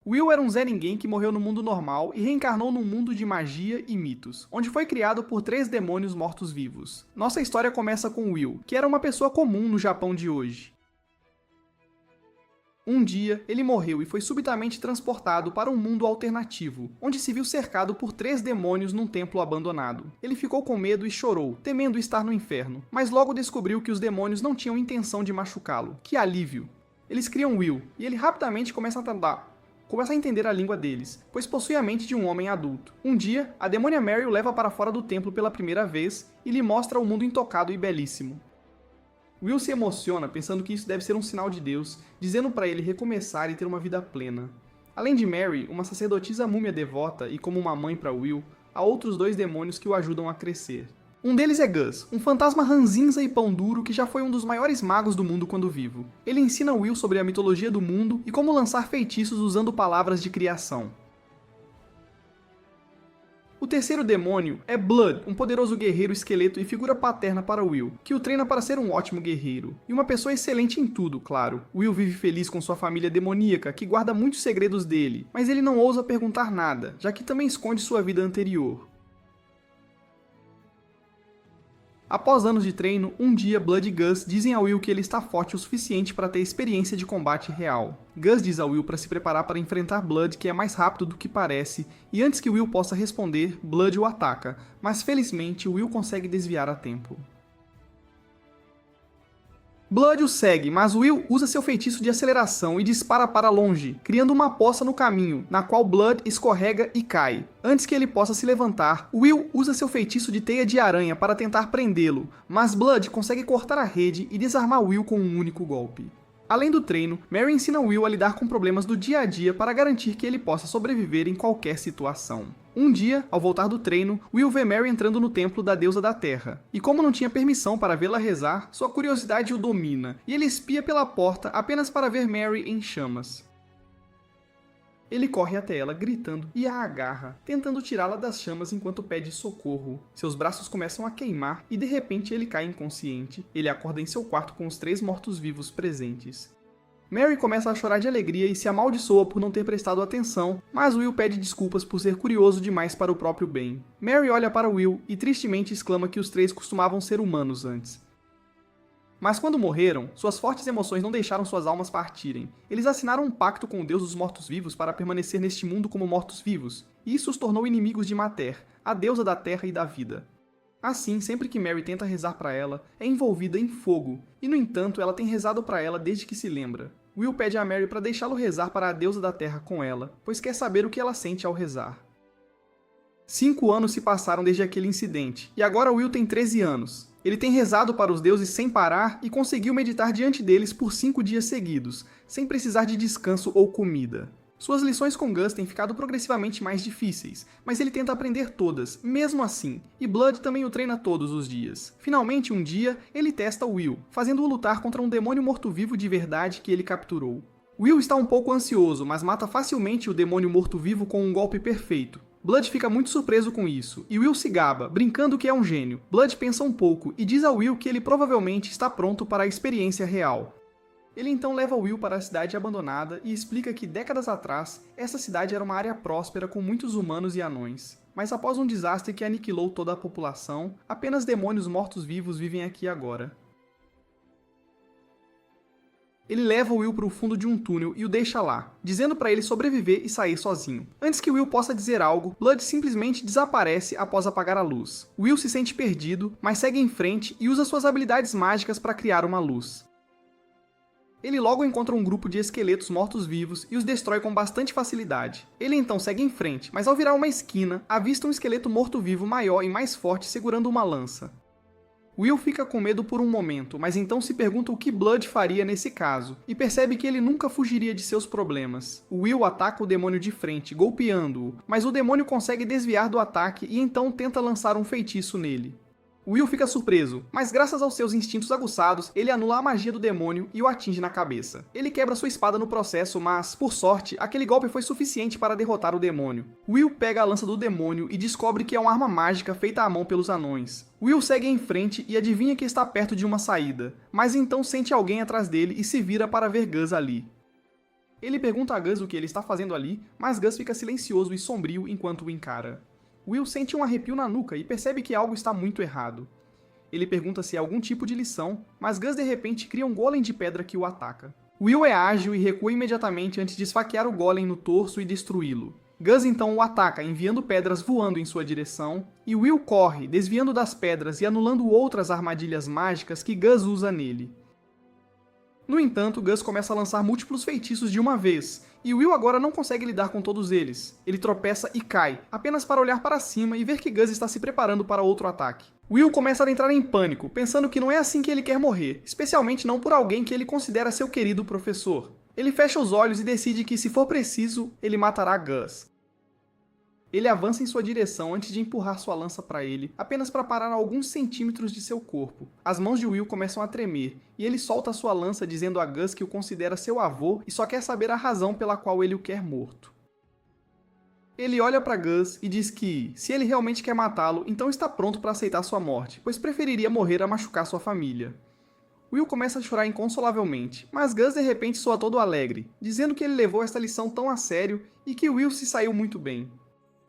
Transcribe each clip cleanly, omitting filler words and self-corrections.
Will era um Zé Ninguém que morreu no mundo normal e reencarnou num mundo de magia e mitos, onde foi criado por 3 demônios mortos-vivos. Nossa história começa com Will, que era uma pessoa comum no Japão de hoje. Um dia, ele morreu e foi subitamente transportado para um mundo alternativo, onde se viu cercado por 3 demônios num templo abandonado. Ele ficou com medo e chorou, temendo estar no inferno, mas logo descobriu que os demônios não tinham intenção de machucá-lo. Que alívio! Eles criam Will, e ele rapidamente começa a entender a língua deles, pois possui a mente de um homem adulto. Um dia, a demônia Mary o leva para fora do templo pela primeira vez e lhe mostra o mundo intocado e belíssimo. Will se emociona pensando que isso deve ser um sinal de Deus, dizendo para ele recomeçar e ter uma vida plena. Além de Mary, uma sacerdotisa múmia devota e como uma mãe para Will, há outros 2 demônios que o ajudam a crescer. Um deles é Gus, um fantasma ranzinza e pão duro que já foi um dos maiores magos do mundo quando vivo. Ele ensina Will sobre a mitologia do mundo e como lançar feitiços usando palavras de criação. O terceiro demônio é Blood, um poderoso guerreiro esqueleto e figura paterna para Will, que o treina para ser um ótimo guerreiro. E uma pessoa excelente em tudo, claro. Will vive feliz com sua família demoníaca, que guarda muitos segredos dele, mas ele não ousa perguntar nada, já que também esconde sua vida anterior. Após anos de treino, um dia Blood e Gus dizem a Will que ele está forte o suficiente para ter experiência de combate real. Gus diz a Will para se preparar para enfrentar Blood, que é mais rápido do que parece, e antes que Will possa responder, Blood o ataca, mas felizmente Will consegue desviar a tempo. Blood o segue, mas Will usa seu feitiço de aceleração e dispara para longe, criando uma poça no caminho, na qual Blood escorrega e cai. Antes que ele possa se levantar, Will usa seu feitiço de teia de aranha para tentar prendê-lo, mas Blood consegue cortar a rede e desarmar Will com um único golpe. Além do treino, Mary ensina Will a lidar com problemas do dia a dia para garantir que ele possa sobreviver em qualquer situação. Um dia, ao voltar do treino, Will vê Mary entrando no templo da deusa da terra, e como não tinha permissão para vê-la rezar, sua curiosidade o domina, e ele espia pela porta apenas para ver Mary em chamas. Ele corre até ela gritando e a agarra, tentando tirá-la das chamas enquanto pede socorro. Seus braços começam a queimar e de repente ele cai inconsciente. Ele acorda em seu quarto com os 3 mortos-vivos presentes. Mary começa a chorar de alegria e se amaldiçoa por não ter prestado atenção, mas Will pede desculpas por ser curioso demais para o próprio bem. Mary olha para Will e tristemente exclama que os 3 costumavam ser humanos antes. Mas quando morreram, suas fortes emoções não deixaram suas almas partirem. Eles assinaram um pacto com o Deus dos mortos-vivos para permanecer neste mundo como mortos-vivos, e isso os tornou inimigos de Mater, a deusa da terra e da vida. Assim, sempre que Mary tenta rezar para ela, é envolvida em fogo, e no entanto ela tem rezado para ela desde que se lembra. Will pede a Mary para deixá-lo rezar para a deusa da terra com ela, pois quer saber o que ela sente ao rezar. 5 anos se passaram desde aquele incidente, e agora Will tem 13 anos. Ele tem rezado para os deuses sem parar e conseguiu meditar diante deles por 5 dias seguidos, sem precisar de descanso ou comida. Suas lições com Gus têm ficado progressivamente mais difíceis, mas ele tenta aprender todas, mesmo assim, e Blood também o treina todos os dias. Finalmente, um dia, ele testa Will, fazendo-o lutar contra um demônio morto-vivo de verdade que ele capturou. Will está um pouco ansioso, mas mata facilmente o demônio morto-vivo com um golpe perfeito. Blood fica muito surpreso com isso, e Will se gaba, brincando que é um gênio. Blood pensa um pouco e diz a Will que ele provavelmente está pronto para a experiência real. Ele então leva Will para a cidade abandonada e explica que décadas atrás, essa cidade era uma área próspera com muitos humanos e anões. Mas após um desastre que aniquilou toda a população, apenas demônios mortos-vivos vivem aqui agora. Ele leva Will para o fundo de um túnel e o deixa lá, dizendo para ele sobreviver e sair sozinho. Antes que Will possa dizer algo, Blood simplesmente desaparece após apagar a luz. Will se sente perdido, mas segue em frente e usa suas habilidades mágicas para criar uma luz. Ele logo encontra um grupo de esqueletos mortos-vivos e os destrói com bastante facilidade. Ele então segue em frente, mas ao virar uma esquina, avista um esqueleto morto-vivo maior e mais forte segurando uma lança. Will fica com medo por um momento, mas então se pergunta o que Blood faria nesse caso, e percebe que ele nunca fugiria de seus problemas. Will ataca o demônio de frente, golpeando-o, mas o demônio consegue desviar do ataque e então tenta lançar um feitiço nele. Will fica surpreso, mas graças aos seus instintos aguçados, ele anula a magia do demônio e o atinge na cabeça. Ele quebra sua espada no processo, mas, por sorte, aquele golpe foi suficiente para derrotar o demônio. Will pega a lança do demônio e descobre que é uma arma mágica feita à mão pelos anões. Will segue em frente e adivinha que está perto de uma saída, mas então sente alguém atrás dele e se vira para ver Gus ali. Ele pergunta a Gus o que ele está fazendo ali, mas Gus fica silencioso e sombrio enquanto o encara. Will sente um arrepio na nuca e percebe que algo está muito errado. Ele pergunta se é algum tipo de lição, mas Gus de repente cria um golem de pedra que o ataca. Will é ágil e recua imediatamente antes de esfaquear o golem no torso e destruí-lo. Gus então o ataca, enviando pedras voando em sua direção, e Will corre, desviando das pedras e anulando outras armadilhas mágicas que Gus usa nele. No entanto, Gus começa a lançar múltiplos feitiços de uma vez, e Will agora não consegue lidar com todos eles. Ele tropeça e cai, apenas para olhar para cima e ver que Gus está se preparando para outro ataque. Will começa a entrar em pânico, pensando que não é assim que ele quer morrer, especialmente não por alguém que ele considera seu querido professor. Ele fecha os olhos e decide que, se for preciso, ele matará Gus. Ele avança em sua direção antes de empurrar sua lança para ele, apenas para parar a alguns centímetros de seu corpo. As mãos de Will começam a tremer, e ele solta sua lança dizendo a Gus que o considera seu avô e só quer saber a razão pela qual ele o quer morto. Ele olha para Gus e diz que, se ele realmente quer matá-lo, então está pronto para aceitar sua morte, pois preferiria morrer a machucar sua família. Will começa a chorar inconsolavelmente, mas Gus de repente soa todo alegre, dizendo que ele levou esta lição tão a sério e que Will se saiu muito bem.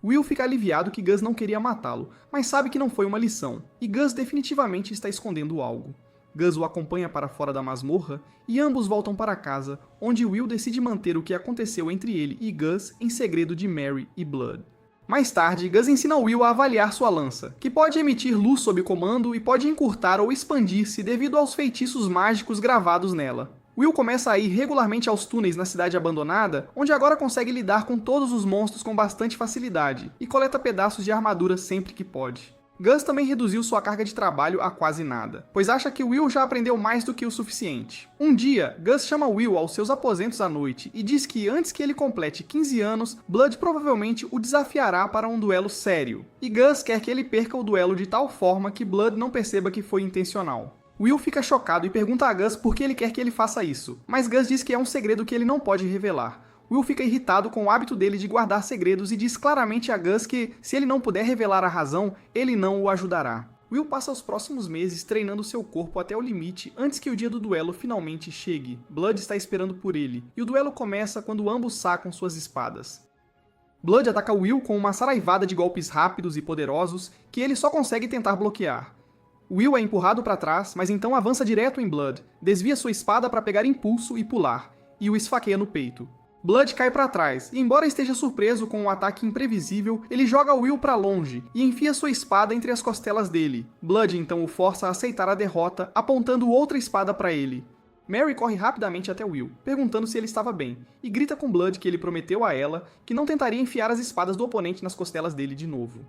Will fica aliviado que Gus não queria matá-lo, mas sabe que não foi uma lição, e Gus definitivamente está escondendo algo. Gus o acompanha para fora da masmorra, e ambos voltam para casa, onde Will decide manter o que aconteceu entre ele e Gus em segredo de Mary e Blood. Mais tarde, Gus ensina Will a avaliar sua lança, que pode emitir luz sob comando e pode encurtar ou expandir-se devido aos feitiços mágicos gravados nela. Will começa a ir regularmente aos túneis na cidade abandonada, onde agora consegue lidar com todos os monstros com bastante facilidade, e coleta pedaços de armadura sempre que pode. Gus também reduziu sua carga de trabalho a quase nada, pois acha que Will já aprendeu mais do que o suficiente. Um dia, Gus chama Will aos seus aposentos à noite e diz que antes que ele complete 15 anos, Blood provavelmente o desafiará para um duelo sério, e Gus quer que ele perca o duelo de tal forma que Blood não perceba que foi intencional. Will fica chocado e pergunta a Gus por que ele quer que ele faça isso, mas Gus diz que é um segredo que ele não pode revelar. Will fica irritado com o hábito dele de guardar segredos e diz claramente a Gus que, se ele não puder revelar a razão, ele não o ajudará. Will passa os próximos meses treinando seu corpo até o limite antes que o dia do duelo finalmente chegue. Blood está esperando por ele, e o duelo começa quando ambos sacam suas espadas. Blood ataca Will com uma saraivada de golpes rápidos e poderosos que ele só consegue tentar bloquear. Will é empurrado para trás, mas então avança direto em Blood, desvia sua espada para pegar impulso e pular, e o esfaqueia no peito. Blood cai para trás, e embora esteja surpreso com um ataque imprevisível, ele joga Will para longe e enfia sua espada entre as costelas dele. Blood então o força a aceitar a derrota, apontando outra espada para ele. Mary corre rapidamente até Will, perguntando se ele estava bem, e grita com Blood que ele prometeu a ela que não tentaria enfiar as espadas do oponente nas costelas dele de novo.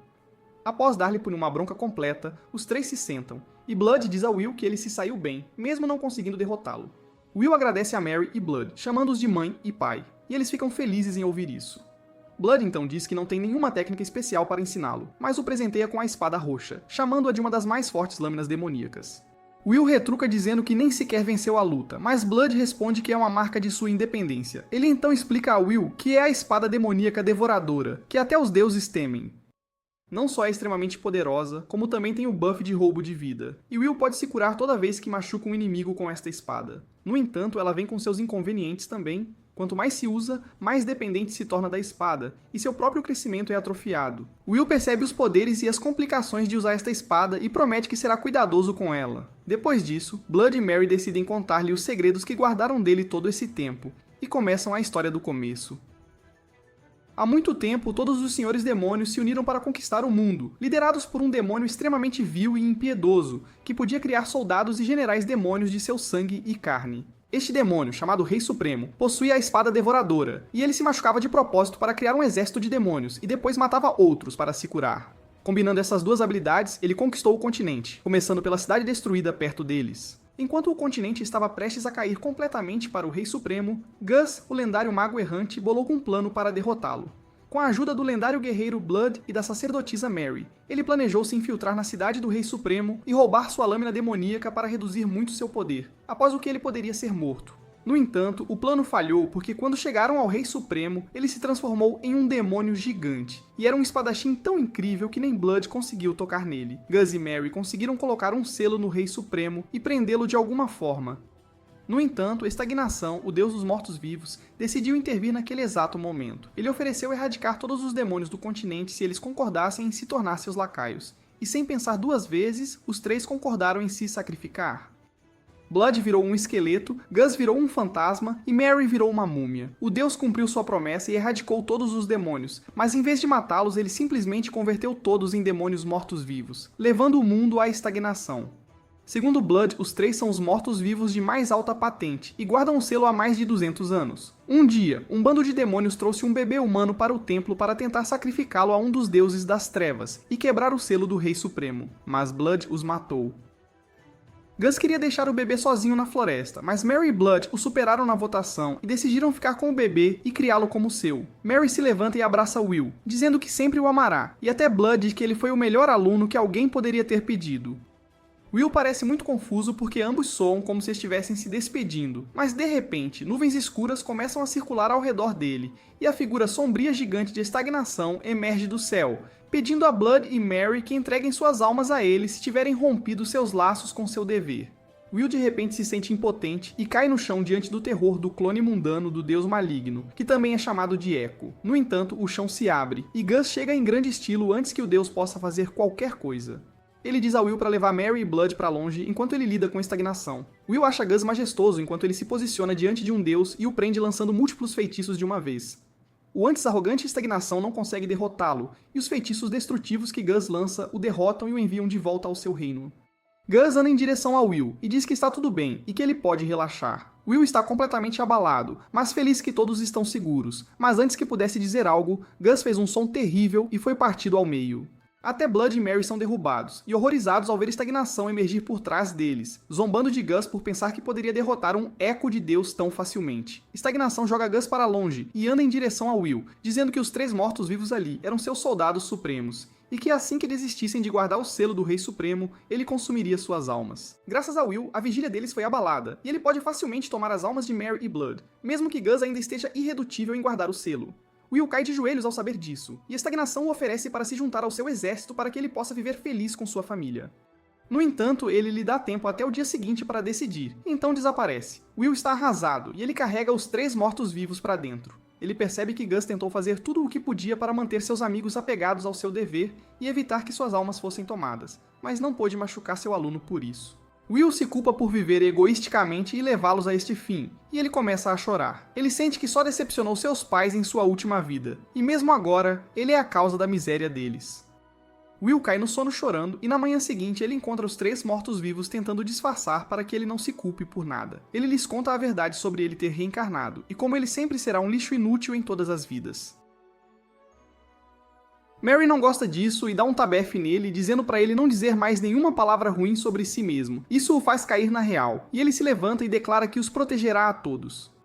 Após dar-lhe por uma bronca completa, os três se sentam, e Blood diz a Will que ele se saiu bem, mesmo não conseguindo derrotá-lo. Will agradece a Mary e Blood, chamando-os de mãe e pai, e eles ficam felizes em ouvir isso. Blood então diz que não tem nenhuma técnica especial para ensiná-lo, mas o presenteia com a espada roxa, chamando-a de uma das mais fortes lâminas demoníacas. Will retruca dizendo que nem sequer venceu a luta, mas Blood responde que é uma marca de sua independência. Ele então explica a Will que é a espada demoníaca devoradora, que até os deuses temem. Não só é extremamente poderosa, como também tem o buff de roubo de vida, e Will pode se curar toda vez que machuca um inimigo com esta espada. No entanto, ela vem com seus inconvenientes também. Quanto mais se usa, mais dependente se torna da espada, e seu próprio crescimento é atrofiado. Will percebe os poderes e as complicações de usar esta espada e promete que será cuidadoso com ela. Depois disso, Blood e Mary decidem contar-lhe os segredos que guardaram dele todo esse tempo, e começam a história do começo. Há muito tempo, todos os senhores demônios se uniram para conquistar o mundo, liderados por um demônio extremamente vil e impiedoso, que podia criar soldados e generais demônios de seu sangue e carne. Este demônio, chamado Rei Supremo, possuía a espada devoradora, e ele se machucava de propósito para criar um exército de demônios, e depois matava outros para se curar. Combinando essas duas habilidades, ele conquistou o continente, começando pela cidade destruída perto deles. Enquanto o continente estava prestes a cair completamente para o Rei Supremo, Gus, o lendário mago errante, bolou um plano para derrotá-lo. Com a ajuda do lendário guerreiro Blood e da sacerdotisa Mary, ele planejou se infiltrar na cidade do Rei Supremo e roubar sua lâmina demoníaca para reduzir muito seu poder, após o que ele poderia ser morto. No entanto, o plano falhou porque quando chegaram ao Rei Supremo, ele se transformou em um demônio gigante, e era um espadachim tão incrível que nem Blood conseguiu tocar nele. Gus e Mary conseguiram colocar um selo no Rei Supremo e prendê-lo de alguma forma. No entanto, Estagnação, o deus dos mortos-vivos, decidiu intervir naquele exato momento. Ele ofereceu erradicar todos os demônios do continente se eles concordassem em se tornar seus lacaios. E sem pensar duas vezes, os três concordaram em se sacrificar. Blood virou um esqueleto, Gus virou um fantasma e Mary virou uma múmia. O deus cumpriu sua promessa e erradicou todos os demônios, mas em vez de matá-los, ele simplesmente converteu todos em demônios mortos-vivos, levando o mundo à estagnação. Segundo Blood, os três são os mortos-vivos de mais alta patente e guardam o selo há mais de 200 anos. Um dia, um bando de demônios trouxe um bebê humano para o templo para tentar sacrificá-lo a um dos deuses das trevas e quebrar o selo do Rei Supremo, mas Blood os matou. Gus queria deixar o bebê sozinho na floresta, mas Mary e Blood o superaram na votação e decidiram ficar com o bebê e criá-lo como seu. Mary se levanta e abraça Will, dizendo que sempre o amará, e até Blood diz que ele foi o melhor aluno que alguém poderia ter pedido. Will parece muito confuso porque ambos soam como se estivessem se despedindo, mas de repente, nuvens escuras começam a circular ao redor dele, e a figura sombria gigante de Estagnação emerge do céu, pedindo a Blood e Mary que entreguem suas almas a ele se tiverem rompido seus laços com seu dever. Will de repente se sente impotente e cai no chão diante do terror do clone mundano do deus maligno, que também é chamado de Echo. No entanto, o chão se abre, e Gus chega em grande estilo antes que o deus possa fazer qualquer coisa. Ele diz a Will para levar Mary e Blood para longe enquanto ele lida com a estagnação. Will acha Gus majestoso enquanto ele se posiciona diante de um deus e o prende lançando múltiplos feitiços de uma vez. O antes arrogante Estagnação não consegue derrotá-lo, e os feitiços destrutivos que Gus lança o derrotam e o enviam de volta ao seu reino. Gus anda em direção a Will e diz que está tudo bem e que ele pode relaxar. Will está completamente abalado, mas feliz que todos estão seguros. Mas antes que pudesse dizer algo, Gus fez um som terrível e foi partido ao meio. Até Blood e Mary são derrubados, e horrorizados ao ver Estagnação emergir por trás deles, zombando de Gus por pensar que poderia derrotar um eco de Deus tão facilmente. Estagnação joga Gus para longe e anda em direção a Will, dizendo que os três mortos-vivos ali eram seus soldados supremos, e que assim que desistissem de guardar o selo do Rei Supremo, ele consumiria suas almas. Graças a Will, a vigília deles foi abalada, e ele pode facilmente tomar as almas de Mary e Blood, mesmo que Gus ainda esteja irredutível em guardar o selo. Will cai de joelhos ao saber disso, e Estagnação o oferece para se juntar ao seu exército para que ele possa viver feliz com sua família. No entanto, ele lhe dá tempo até o dia seguinte para decidir, então desaparece. Will está arrasado, e ele carrega os três mortos-vivos para dentro. Ele percebe que Gus tentou fazer tudo o que podia para manter seus amigos apegados ao seu dever e evitar que suas almas fossem tomadas, mas não pôde machucar seu aluno por isso. Will se culpa por viver egoisticamente e levá-los a este fim, e ele começa a chorar. Ele sente que só decepcionou seus pais em sua última vida, e mesmo agora, ele é a causa da miséria deles. Will cai no sono chorando, e na manhã seguinte ele encontra os três mortos-vivos tentando disfarçar para que ele não se culpe por nada. Ele lhes conta a verdade sobre ele ter reencarnado, e como ele sempre será um lixo inútil em todas as vidas. Mary não gosta disso e dá um tabefe nele, dizendo para ele não dizer mais nenhuma palavra ruim sobre si mesmo. Isso o faz cair na real, e ele se levanta e declara que os protegerá a todos.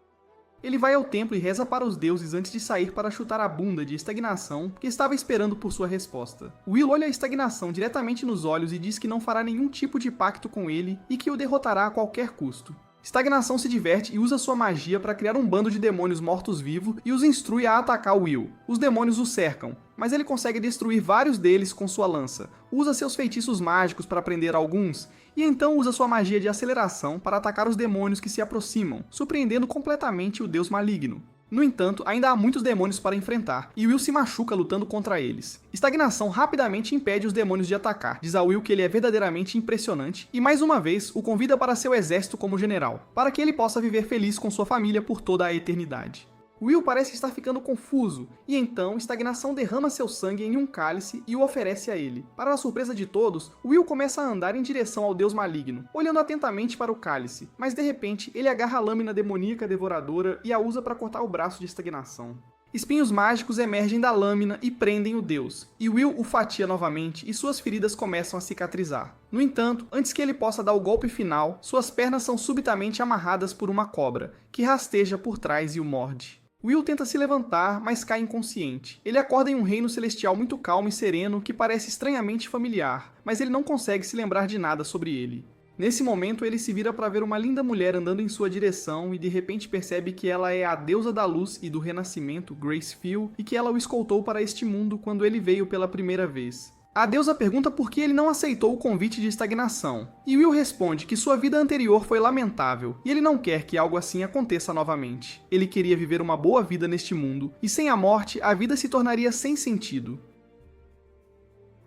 Ele vai ao templo e reza para os deuses antes de sair para chutar a bunda de Estagnação, que estava esperando por sua resposta. Will olha a Estagnação diretamente nos olhos e diz que não fará nenhum tipo de pacto com ele e que o derrotará a qualquer custo. Estagnação se diverte e usa sua magia para criar um bando de demônios mortos-vivos e os instrui a atacar Will. Os demônios o cercam, mas ele consegue destruir vários deles com sua lança, usa seus feitiços mágicos para prender alguns, e então usa sua magia de aceleração para atacar os demônios que se aproximam, surpreendendo completamente o deus maligno. No entanto, ainda há muitos demônios para enfrentar, e Will se machuca lutando contra eles. Estagnação rapidamente impede os demônios de atacar, diz a Will que ele é verdadeiramente impressionante, e mais uma vez o convida para seu exército como general, para que ele possa viver feliz com sua família por toda a eternidade. Will parece estar ficando confuso, e então Estagnação derrama seu sangue em um cálice e o oferece a ele. Para a surpresa de todos, Will começa a andar em direção ao deus maligno, olhando atentamente para o cálice, mas de repente ele agarra a lâmina demoníaca devoradora e a usa para cortar o braço de Estagnação. Espinhos mágicos emergem da lâmina e prendem o deus, e Will o fatia novamente e suas feridas começam a cicatrizar. No entanto, antes que ele possa dar o golpe final, suas pernas são subitamente amarradas por uma cobra, que rasteja por trás e o morde. Will tenta se levantar, mas cai inconsciente. Ele acorda em um reino celestial muito calmo e sereno que parece estranhamente familiar, mas ele não consegue se lembrar de nada sobre ele. Nesse momento, ele se vira para ver uma linda mulher andando em sua direção e de repente percebe que ela é a deusa da luz e do renascimento, Grace Fiel, e que ela o escoltou para este mundo quando ele veio pela primeira vez. A deusa pergunta por que ele não aceitou o convite de estagnação, e Will responde que sua vida anterior foi lamentável, e ele não quer que algo assim aconteça novamente. Ele queria viver uma boa vida neste mundo, e sem a morte, a vida se tornaria sem sentido.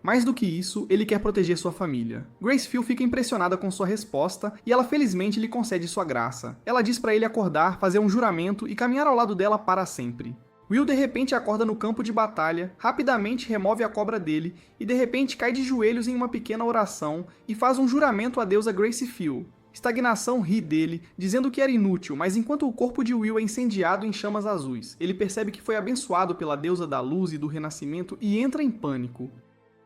Mais do que isso, ele quer proteger sua família. Gracefield fica impressionada com sua resposta, e ela felizmente lhe concede sua graça. Ela diz para ele acordar, fazer um juramento e caminhar ao lado dela para sempre. Will de repente acorda no campo de batalha, rapidamente remove a cobra dele e de repente cai de joelhos em uma pequena oração e faz um juramento à deusa Gracefield. Estagnação ri dele, dizendo que era inútil, mas enquanto o corpo de Will é incendiado em chamas azuis, ele percebe que foi abençoado pela deusa da luz e do renascimento e entra em pânico.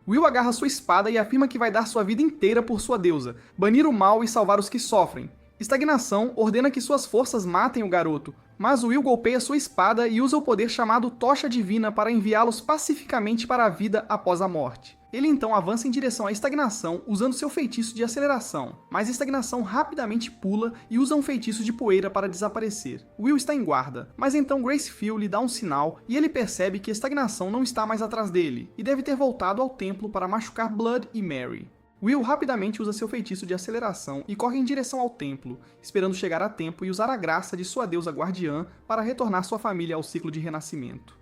Will agarra sua espada e afirma que vai dar sua vida inteira por sua deusa, banir o mal e salvar os que sofrem. Estagnação ordena que suas forças matem o garoto, mas Will golpeia sua espada e usa o poder chamado Tocha Divina para enviá-los pacificamente para a vida após a morte. Ele então avança em direção à Estagnação usando seu feitiço de aceleração, mas Estagnação rapidamente pula e usa um feitiço de poeira para desaparecer. Will está em guarda, mas então Gracefield lhe dá um sinal e ele percebe que Estagnação não está mais atrás dele e deve ter voltado ao templo para machucar Blood e Mary. Will rapidamente usa seu feitiço de aceleração e corre em direção ao templo, esperando chegar a tempo e usar a graça de sua deusa guardiã para retornar sua família ao ciclo de renascimento.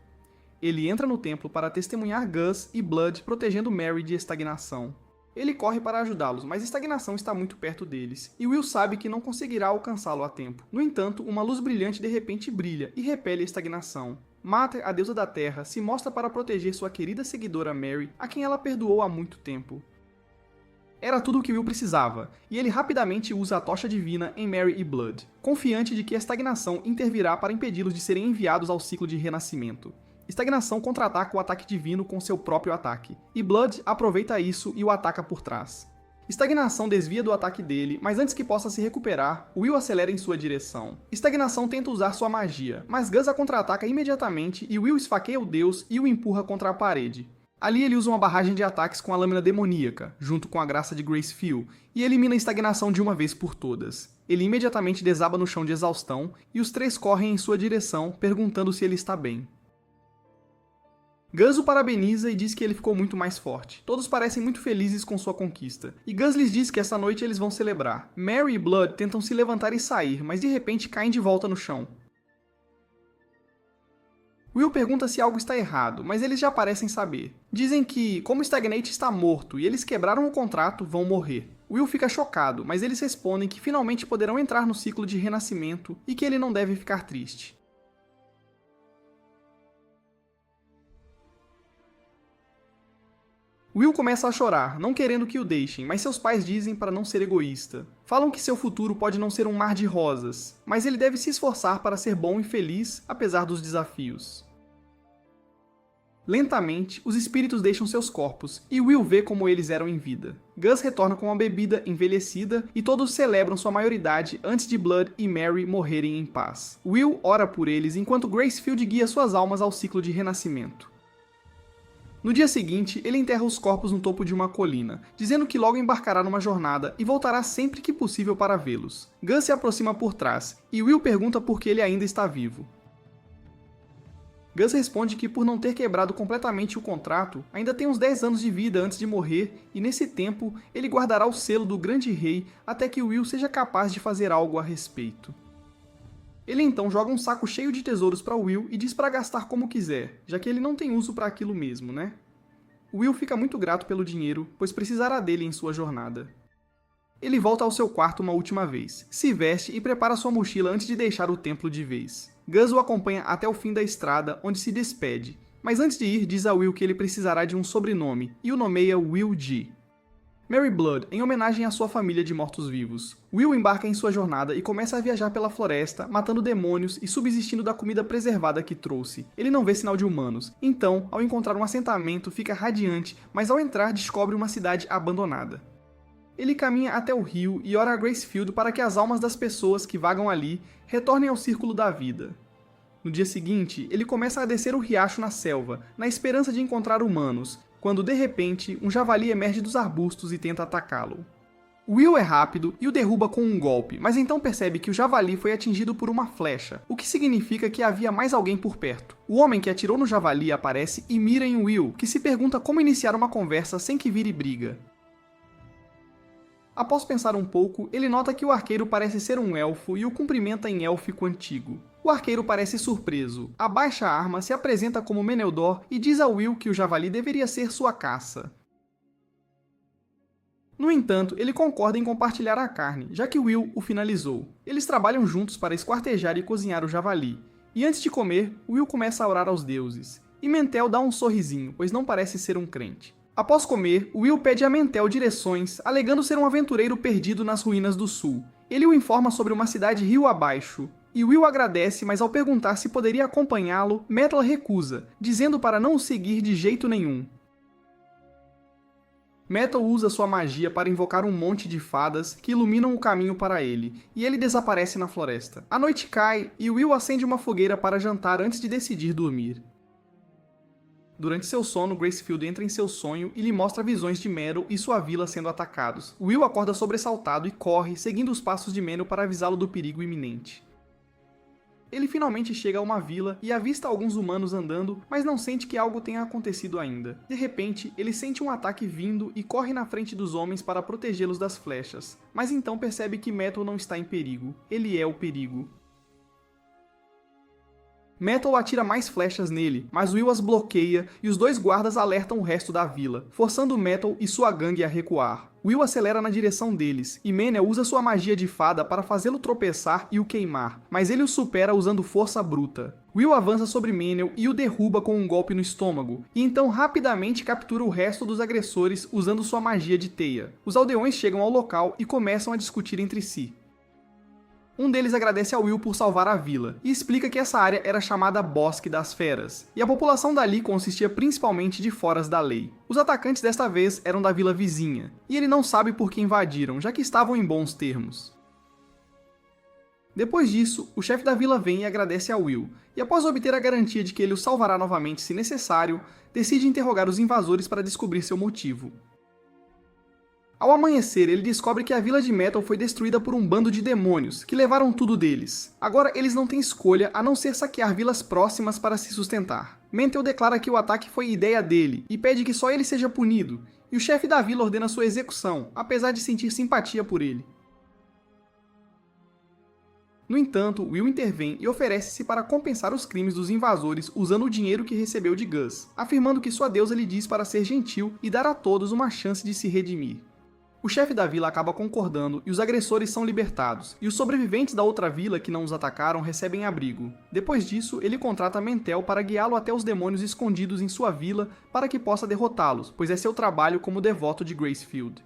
Ele entra no templo para testemunhar Gus e Blood protegendo Mary de Estagnação. Ele corre para ajudá-los, mas Estagnação está muito perto deles, e Will sabe que não conseguirá alcançá-lo a tempo. No entanto, uma luz brilhante de repente brilha e repele a Estagnação. Mater, a deusa da terra, se mostra para proteger sua querida seguidora Mary, a quem ela perdoou há muito tempo. Era tudo o que Will precisava, e ele rapidamente usa a Tocha Divina em Mary e Blood, confiante de que a Estagnação intervirá para impedi-los de serem enviados ao ciclo de renascimento. Estagnação contra-ataca o ataque divino com seu próprio ataque, e Blood aproveita isso e o ataca por trás. Estagnação desvia do ataque dele, mas antes que possa se recuperar, Will acelera em sua direção. Estagnação tenta usar sua magia, mas Gus a contra-ataca imediatamente e Will esfaqueia o deus e o empurra contra a parede. Ali ele usa uma barragem de ataques com a lâmina demoníaca, junto com a graça de Gracefield, e elimina a Estagnação de uma vez por todas. Ele imediatamente desaba no chão de exaustão, e os três correm em sua direção, perguntando se ele está bem. Gus o parabeniza e diz que ele ficou muito mais forte. Todos parecem muito felizes com sua conquista, e Gus lhes diz que essa noite eles vão celebrar. Mary e Blood tentam se levantar e sair, mas de repente caem de volta no chão. Will pergunta se algo está errado, mas eles já parecem saber. Dizem que, como Stagnate está morto e eles quebraram o contrato, vão morrer. Will fica chocado, mas eles respondem que finalmente poderão entrar no ciclo de renascimento e que ele não deve ficar triste. Will começa a chorar, não querendo que o deixem, mas seus pais dizem para não ser egoísta. Falam que seu futuro pode não ser um mar de rosas, mas ele deve se esforçar para ser bom e feliz, apesar dos desafios. Lentamente, os espíritos deixam seus corpos, e Will vê como eles eram em vida. Gus retorna com uma bebida envelhecida, e todos celebram sua maioridade antes de Blood e Mary morrerem em paz. Will ora por eles, enquanto Gracefield guia suas almas ao ciclo de renascimento. No dia seguinte, ele enterra os corpos no topo de uma colina, dizendo que logo embarcará numa jornada e voltará sempre que possível para vê-los. Gus se aproxima por trás, e Will pergunta por que ele ainda está vivo. Gus responde que por não ter quebrado completamente o contrato, ainda tem uns 10 anos de vida antes de morrer, e nesse tempo, ele guardará o selo do grande rei até que Will seja capaz de fazer algo a respeito. Ele então joga um saco cheio de tesouros para Will e diz para gastar como quiser, já que ele não tem uso para aquilo mesmo, né? Will fica muito grato pelo dinheiro, pois precisará dele em sua jornada. Ele volta ao seu quarto uma última vez, se veste e prepara sua mochila antes de deixar o templo de vez. Gus o acompanha até o fim da estrada, onde se despede, mas antes de ir diz a Will que ele precisará de um sobrenome, e o nomeia Will G. Mary Blood, em homenagem à sua família de mortos-vivos. Will embarca em sua jornada e começa a viajar pela floresta, matando demônios e subsistindo da comida preservada que trouxe. Ele não vê sinal de humanos, então, ao encontrar um assentamento, fica radiante, mas ao entrar descobre uma cidade abandonada. Ele caminha até o rio e ora a Gracefield para que as almas das pessoas que vagam ali retornem ao círculo da vida. No dia seguinte, ele começa a descer o riacho na selva, na esperança de encontrar humanos, quando de repente um javali emerge dos arbustos e tenta atacá-lo. Will é rápido e o derruba com um golpe, mas então percebe que o javali foi atingido por uma flecha, o que significa que havia mais alguém por perto. O homem que atirou no javali aparece e mira em Will, que se pergunta como iniciar uma conversa sem que vire briga. Após pensar um pouco, ele nota que o arqueiro parece ser um elfo e o cumprimenta em élfico antigo. O arqueiro parece surpreso, abaixa a arma, se apresenta como Meneldor e diz a Will que o javali deveria ser sua caça. No entanto, ele concorda em compartilhar a carne, já que Will o finalizou. Eles trabalham juntos para esquartejar e cozinhar o javali, e antes de comer, Will começa a orar aos deuses. E Mentel dá um sorrisinho, pois não parece ser um crente. Após comer, Will pede a Mentel direções, alegando ser um aventureiro perdido nas ruínas do sul. Ele o informa sobre uma cidade rio abaixo, e Will agradece, mas ao perguntar se poderia acompanhá-lo, Metal recusa, dizendo para não o seguir de jeito nenhum. Metal usa sua magia para invocar um monte de fadas que iluminam o caminho para ele, e ele desaparece na floresta. A noite cai e Will acende uma fogueira para jantar antes de decidir dormir. Durante seu sono, Gracefield entra em seu sonho e lhe mostra visões de Meryl e sua vila sendo atacados. Will acorda sobressaltado e corre, seguindo os passos de Meryl para avisá-lo do perigo iminente. Ele finalmente chega a uma vila e avista alguns humanos andando, mas não sente que algo tenha acontecido ainda. De repente, ele sente um ataque vindo e corre na frente dos homens para protegê-los das flechas. Mas então percebe que Metal não está em perigo. Ele é o perigo. Metal atira mais flechas nele, mas Will as bloqueia e os dois guardas alertam o resto da vila, forçando Metal e sua gangue a recuar. Will acelera na direção deles, e Menel usa sua magia de fada para fazê-lo tropeçar e o queimar, mas ele o supera usando força bruta. Will avança sobre Menel e o derruba com um golpe no estômago, e então rapidamente captura o resto dos agressores usando sua magia de teia. Os aldeões chegam ao local e começam a discutir entre si. Um deles agradece a Will por salvar a vila, e explica que essa área era chamada Bosque das Feras, e a população dali consistia principalmente de foras da lei. Os atacantes desta vez eram da vila vizinha, e ele não sabe por que invadiram, já que estavam em bons termos. Depois disso, o chefe da vila vem e agradece a Will, e após obter a garantia de que ele o salvará novamente se necessário, decide interrogar os invasores para descobrir seu motivo. Ao amanhecer, ele descobre que a vila de Metal foi destruída por um bando de demônios, que levaram tudo deles. Agora eles não têm escolha a não ser saquear vilas próximas para se sustentar. Mentel declara que o ataque foi ideia dele, e pede que só ele seja punido, e o chefe da vila ordena sua execução, apesar de sentir simpatia por ele. No entanto, Will intervém e oferece-se para compensar os crimes dos invasores usando o dinheiro que recebeu de Gus, afirmando que sua deusa lhe diz para ser gentil e dar a todos uma chance de se redimir. O chefe da vila acaba concordando e os agressores são libertados, e os sobreviventes da outra vila que não os atacaram recebem abrigo. Depois disso, ele contrata Mentel para guiá-lo até os demônios escondidos em sua vila para que possa derrotá-los, pois é seu trabalho como devoto de Gracefield.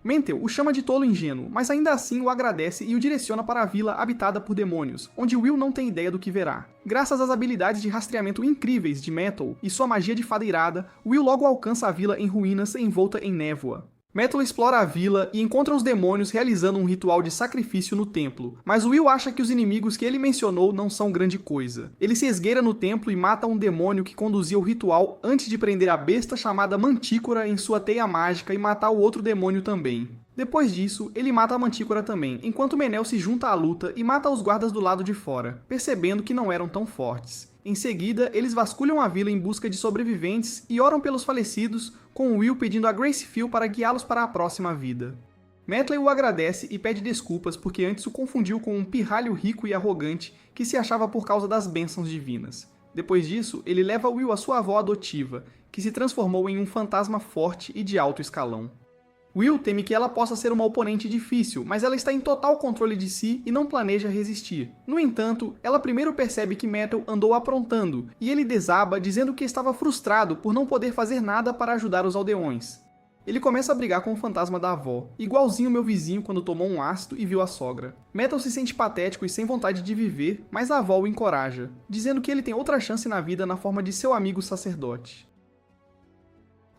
Mentel o chama de tolo ingênuo, mas ainda assim o agradece e o direciona para a vila habitada por demônios, onde Will não tem ideia do que verá. Graças às habilidades de rastreamento incríveis de Metal e sua magia de fada irada, Will logo alcança a vila em ruínas envolta em névoa. Metal explora a vila e encontra os demônios realizando um ritual de sacrifício no templo, mas Will acha que os inimigos que ele mencionou não são grande coisa. Ele se esgueira no templo e mata um demônio que conduzia o ritual antes de prender a besta chamada Mantícora em sua teia mágica e matar o outro demônio também. Depois disso, ele mata a Mantícora também, enquanto Menel se junta à luta e mata os guardas do lado de fora, percebendo que não eram tão fortes. Em seguida, eles vasculham a vila em busca de sobreviventes e oram pelos falecidos, com Will pedindo a Gracefield para guiá-los para a próxima vida. Metley o agradece e pede desculpas porque antes o confundiu com um pirralho rico e arrogante que se achava por causa das bênçãos divinas. Depois disso, ele leva Will à sua avó adotiva, que se transformou em um fantasma forte e de alto escalão. Will teme que ela possa ser uma oponente difícil, mas ela está em total controle de si e não planeja resistir. No entanto, ela primeiro percebe que Metal andou aprontando, e ele desaba dizendo que estava frustrado por não poder fazer nada para ajudar os aldeões. Ele começa a brigar com o fantasma da avó, igualzinho meu vizinho quando tomou um ácido e viu a sogra. Metal se sente patético e sem vontade de viver, mas a avó o encoraja, dizendo que ele tem outra chance na vida na forma de seu amigo sacerdote.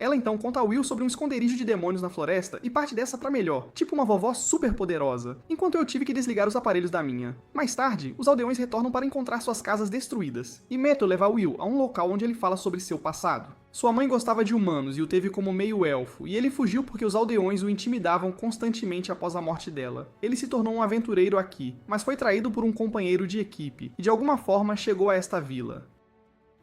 Ela então conta a Will sobre um esconderijo de demônios na floresta e parte dessa pra melhor, tipo uma vovó super poderosa, enquanto eu tive que desligar os aparelhos da minha. Mais tarde, os aldeões retornam para encontrar suas casas destruídas, e Metal leva Will a um local onde ele fala sobre seu passado. Sua mãe gostava de humanos e o teve como meio-elfo, e ele fugiu porque os aldeões o intimidavam constantemente após a morte dela. Ele se tornou um aventureiro aqui, mas foi traído por um companheiro de equipe, e de alguma forma chegou a esta vila.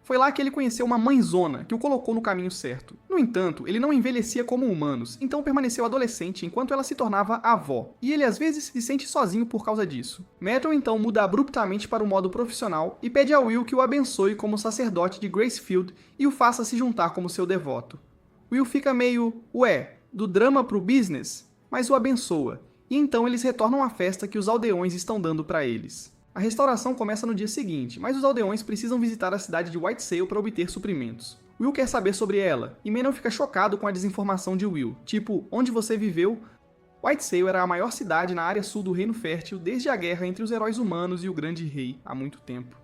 Foi lá que ele conheceu uma mãezona, que o colocou no caminho certo. No entanto, ele não envelhecia como humanos, então permaneceu adolescente enquanto ela se tornava avó, e ele às vezes se sente sozinho por causa disso. Metal então muda abruptamente para o modo profissional e pede a Will que o abençoe como sacerdote de Gracefield e o faça se juntar como seu devoto. Will fica meio, do drama pro business? Mas o abençoa, e então eles retornam à festa que os aldeões estão dando para eles. A restauração começa no dia seguinte, mas os aldeões precisam visitar a cidade de Whitesail para obter suprimentos. Will quer saber sobre ela, e Menon fica chocado com a desinformação de Will, tipo, onde você viveu? Whitesail era a maior cidade na área sul do Reino Fértil desde a guerra entre os heróis humanos e o Grande Rei, há muito tempo.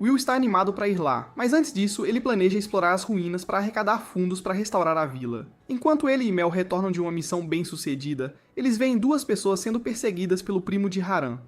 Will está animado para ir lá, mas antes disso ele planeja explorar as ruínas para arrecadar fundos para restaurar a vila. Enquanto ele e Mel retornam de uma missão bem-sucedida, eles veem duas pessoas sendo perseguidas pelo primo de Haran.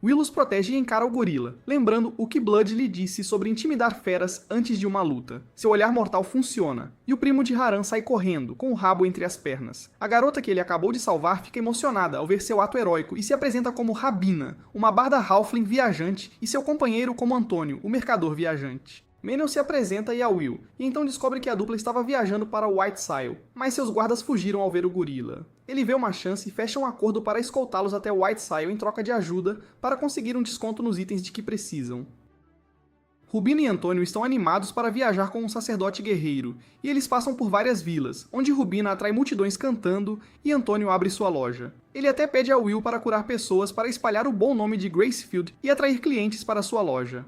Will os protege e encara o gorila, lembrando o que Blood lhe disse sobre intimidar feras antes de uma luta. Seu olhar mortal funciona, e o primo de Haran sai correndo, com o rabo entre as pernas. A garota que ele acabou de salvar fica emocionada ao ver seu ato heróico e se apresenta como Rabina, uma barda halfling viajante, e seu companheiro como Antônio, o mercador viajante. Menon se apresenta e a Will, e então descobre que a dupla estava viajando para Whitesail, mas seus guardas fugiram ao ver o gorila. Ele vê uma chance e fecha um acordo para escoltá-los até Whitesail em troca de ajuda para conseguir um desconto nos itens de que precisam. Rubina e Antônio estão animados para viajar com um sacerdote guerreiro, e eles passam por várias vilas, onde Rubina atrai multidões cantando e Antônio abre sua loja. Ele até pede a Will para curar pessoas para espalhar o bom nome de Gracefield e atrair clientes para sua loja.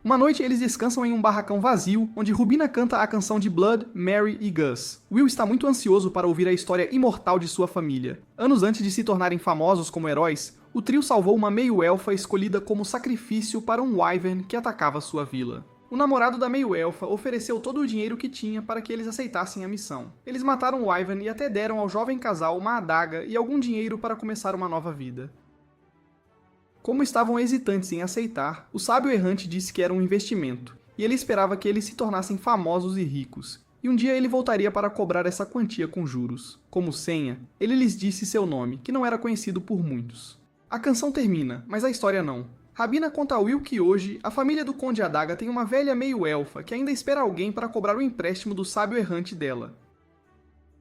Uma noite eles descansam em um barracão vazio, onde Rubina canta a canção de Blood, Mary e Gus. Will está muito ansioso para ouvir a história imortal de sua família. Anos antes de se tornarem famosos como heróis, o trio salvou uma meio-elfa escolhida como sacrifício para um wyvern que atacava sua vila. O namorado da meio-elfa ofereceu todo o dinheiro que tinha para que eles aceitassem a missão. Eles mataram o wyvern e até deram ao jovem casal uma adaga e algum dinheiro para começar uma nova vida. Como estavam hesitantes em aceitar, o sábio errante disse que era um investimento, e ele esperava que eles se tornassem famosos e ricos, e um dia ele voltaria para cobrar essa quantia com juros. Como senha, ele lhes disse seu nome, que não era conhecido por muitos. A canção termina, mas a história não. Rabina conta a Will que hoje, a família do Conde Adaga tem uma velha meio-elfa que ainda espera alguém para cobrar o empréstimo do sábio errante dela.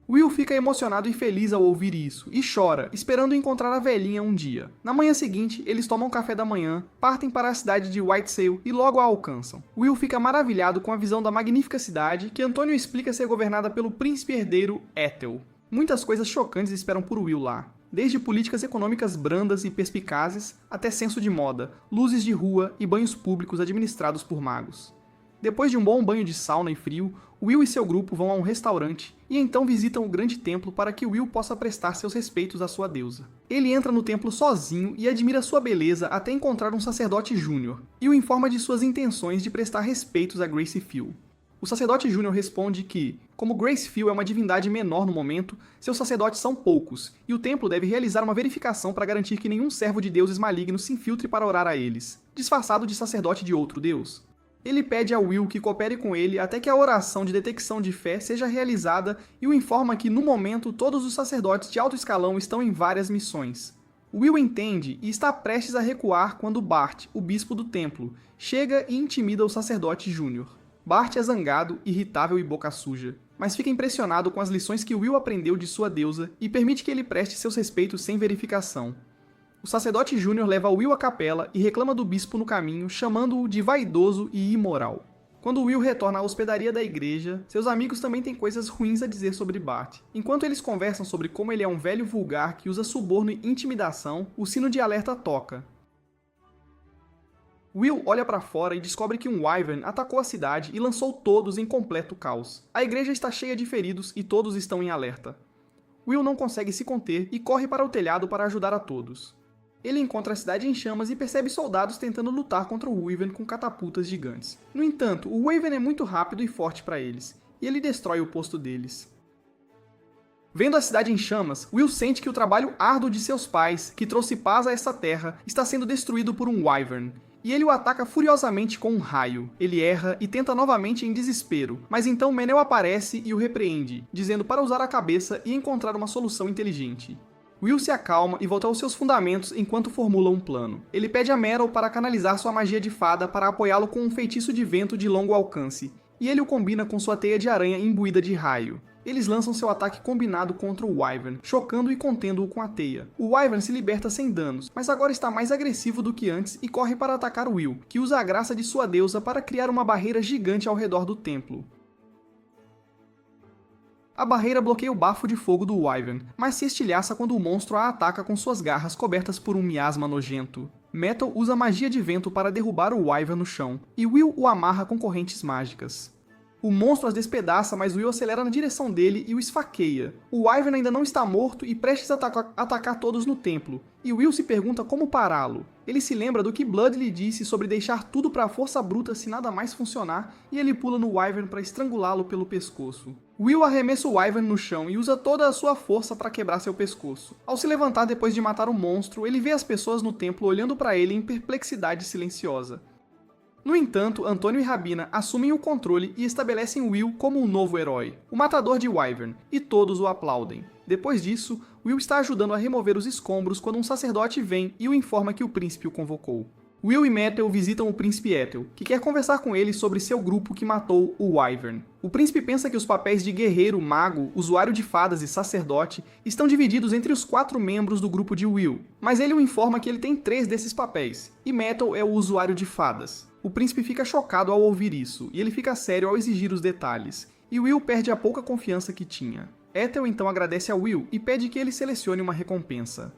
Will fica emocionado e feliz ao ouvir isso, e chora, esperando encontrar a velhinha um dia. Na manhã seguinte, eles tomam café da manhã, partem para a cidade de Whitesail e logo a alcançam. Will fica maravilhado com a visão da magnífica cidade, que Antônio explica ser governada pelo príncipe herdeiro Ethel. Muitas coisas chocantes esperam por Will lá, desde políticas econômicas brandas e perspicazes, até senso de moda, luzes de rua e banhos públicos administrados por magos. Depois de um bom banho de sauna e frio, Will e seu grupo vão a um restaurante e então visitam o grande templo para que Will possa prestar seus respeitos à sua deusa. Ele entra no templo sozinho e admira sua beleza até encontrar um sacerdote júnior, e o informa de suas intenções de prestar respeitos a Gracefield. O sacerdote júnior responde que, como Gracefield é uma divindade menor no momento, seus sacerdotes são poucos, e o templo deve realizar uma verificação para garantir que nenhum servo de deuses malignos se infiltre para orar a eles, disfarçado de sacerdote de outro deus. Ele pede a Will que coopere com ele até que a oração de detecção de fé seja realizada e o informa que, no momento, todos os sacerdotes de alto escalão estão em várias missões. Will entende e está prestes a recuar quando Bart, o bispo do templo, chega e intimida o sacerdote júnior. Bart é zangado, irritável e boca suja, mas fica impressionado com as lições que Will aprendeu de sua deusa e permite que ele preste seus respeitos sem verificação. O sacerdote júnior leva Will à capela e reclama do bispo no caminho, chamando-o de vaidoso e imoral. Quando Will retorna à hospedaria da igreja, seus amigos também têm coisas ruins a dizer sobre Bart. Enquanto eles conversam sobre como ele é um velho vulgar que usa suborno e intimidação, o sino de alerta toca. Will olha para fora e descobre que um wyvern atacou a cidade e lançou todos em completo caos. A igreja está cheia de feridos e todos estão em alerta. Will não consegue se conter e corre para o telhado para ajudar a todos. Ele encontra a cidade em chamas e percebe soldados tentando lutar contra o Wyvern com catapultas gigantes. No entanto, o Wyvern é muito rápido e forte para eles, e ele destrói o posto deles. Vendo a cidade em chamas, Will sente que o trabalho árduo de seus pais, que trouxe paz a essa terra, está sendo destruído por um Wyvern, e ele o ataca furiosamente com um raio. Ele erra e tenta novamente em desespero, mas então Meneul aparece e o repreende, dizendo para usar a cabeça e encontrar uma solução inteligente. Will se acalma e volta aos seus fundamentos enquanto formula um plano. Ele pede a Meryl para canalizar sua magia de fada para apoiá-lo com um feitiço de vento de longo alcance, e ele o combina com sua teia de aranha imbuída de raio. Eles lançam seu ataque combinado contra o Wyvern, chocando e contendo-o com a teia. O Wyvern se liberta sem danos, mas agora está mais agressivo do que antes e corre para atacar Will, que usa a graça de sua deusa para criar uma barreira gigante ao redor do templo. A barreira bloqueia o bafo de fogo do Wyvern, mas se estilhaça quando o monstro a ataca com suas garras cobertas por um miasma nojento. Metal usa magia de vento para derrubar o Wyvern no chão, e Will o amarra com correntes mágicas. O monstro as despedaça, mas Will acelera na direção dele e o esfaqueia. O Wyvern ainda não está morto e prestes a atacar todos no templo, e Will se pergunta como pará-lo. Ele se lembra do que Blood lhe disse sobre deixar tudo para a força bruta se nada mais funcionar, e ele pula no Wyvern para estrangulá-lo pelo pescoço. Will arremessa o Wyvern no chão e usa toda a sua força para quebrar seu pescoço. Ao se levantar depois de matar o monstro, ele vê as pessoas no templo olhando para ele em perplexidade silenciosa. No entanto, Antônio e Rabina assumem o controle e estabelecem Will como um novo herói, o matador de Wyvern, e todos o aplaudem. Depois disso, Will está ajudando a remover os escombros quando um sacerdote vem e o informa que o príncipe o convocou. Will e Metal visitam o príncipe Ethel, que quer conversar com ele sobre seu grupo que matou o Wyvern. O príncipe pensa que os papéis de guerreiro, mago, usuário de fadas e sacerdote estão divididos entre os 4 membros do grupo de Will, mas ele o informa que ele tem 3 desses papéis, e Metal é o usuário de fadas. O príncipe fica chocado ao ouvir isso, e ele fica sério ao exigir os detalhes, e Will perde a pouca confiança que tinha. Ethel então agradece a Will e pede que ele selecione uma recompensa.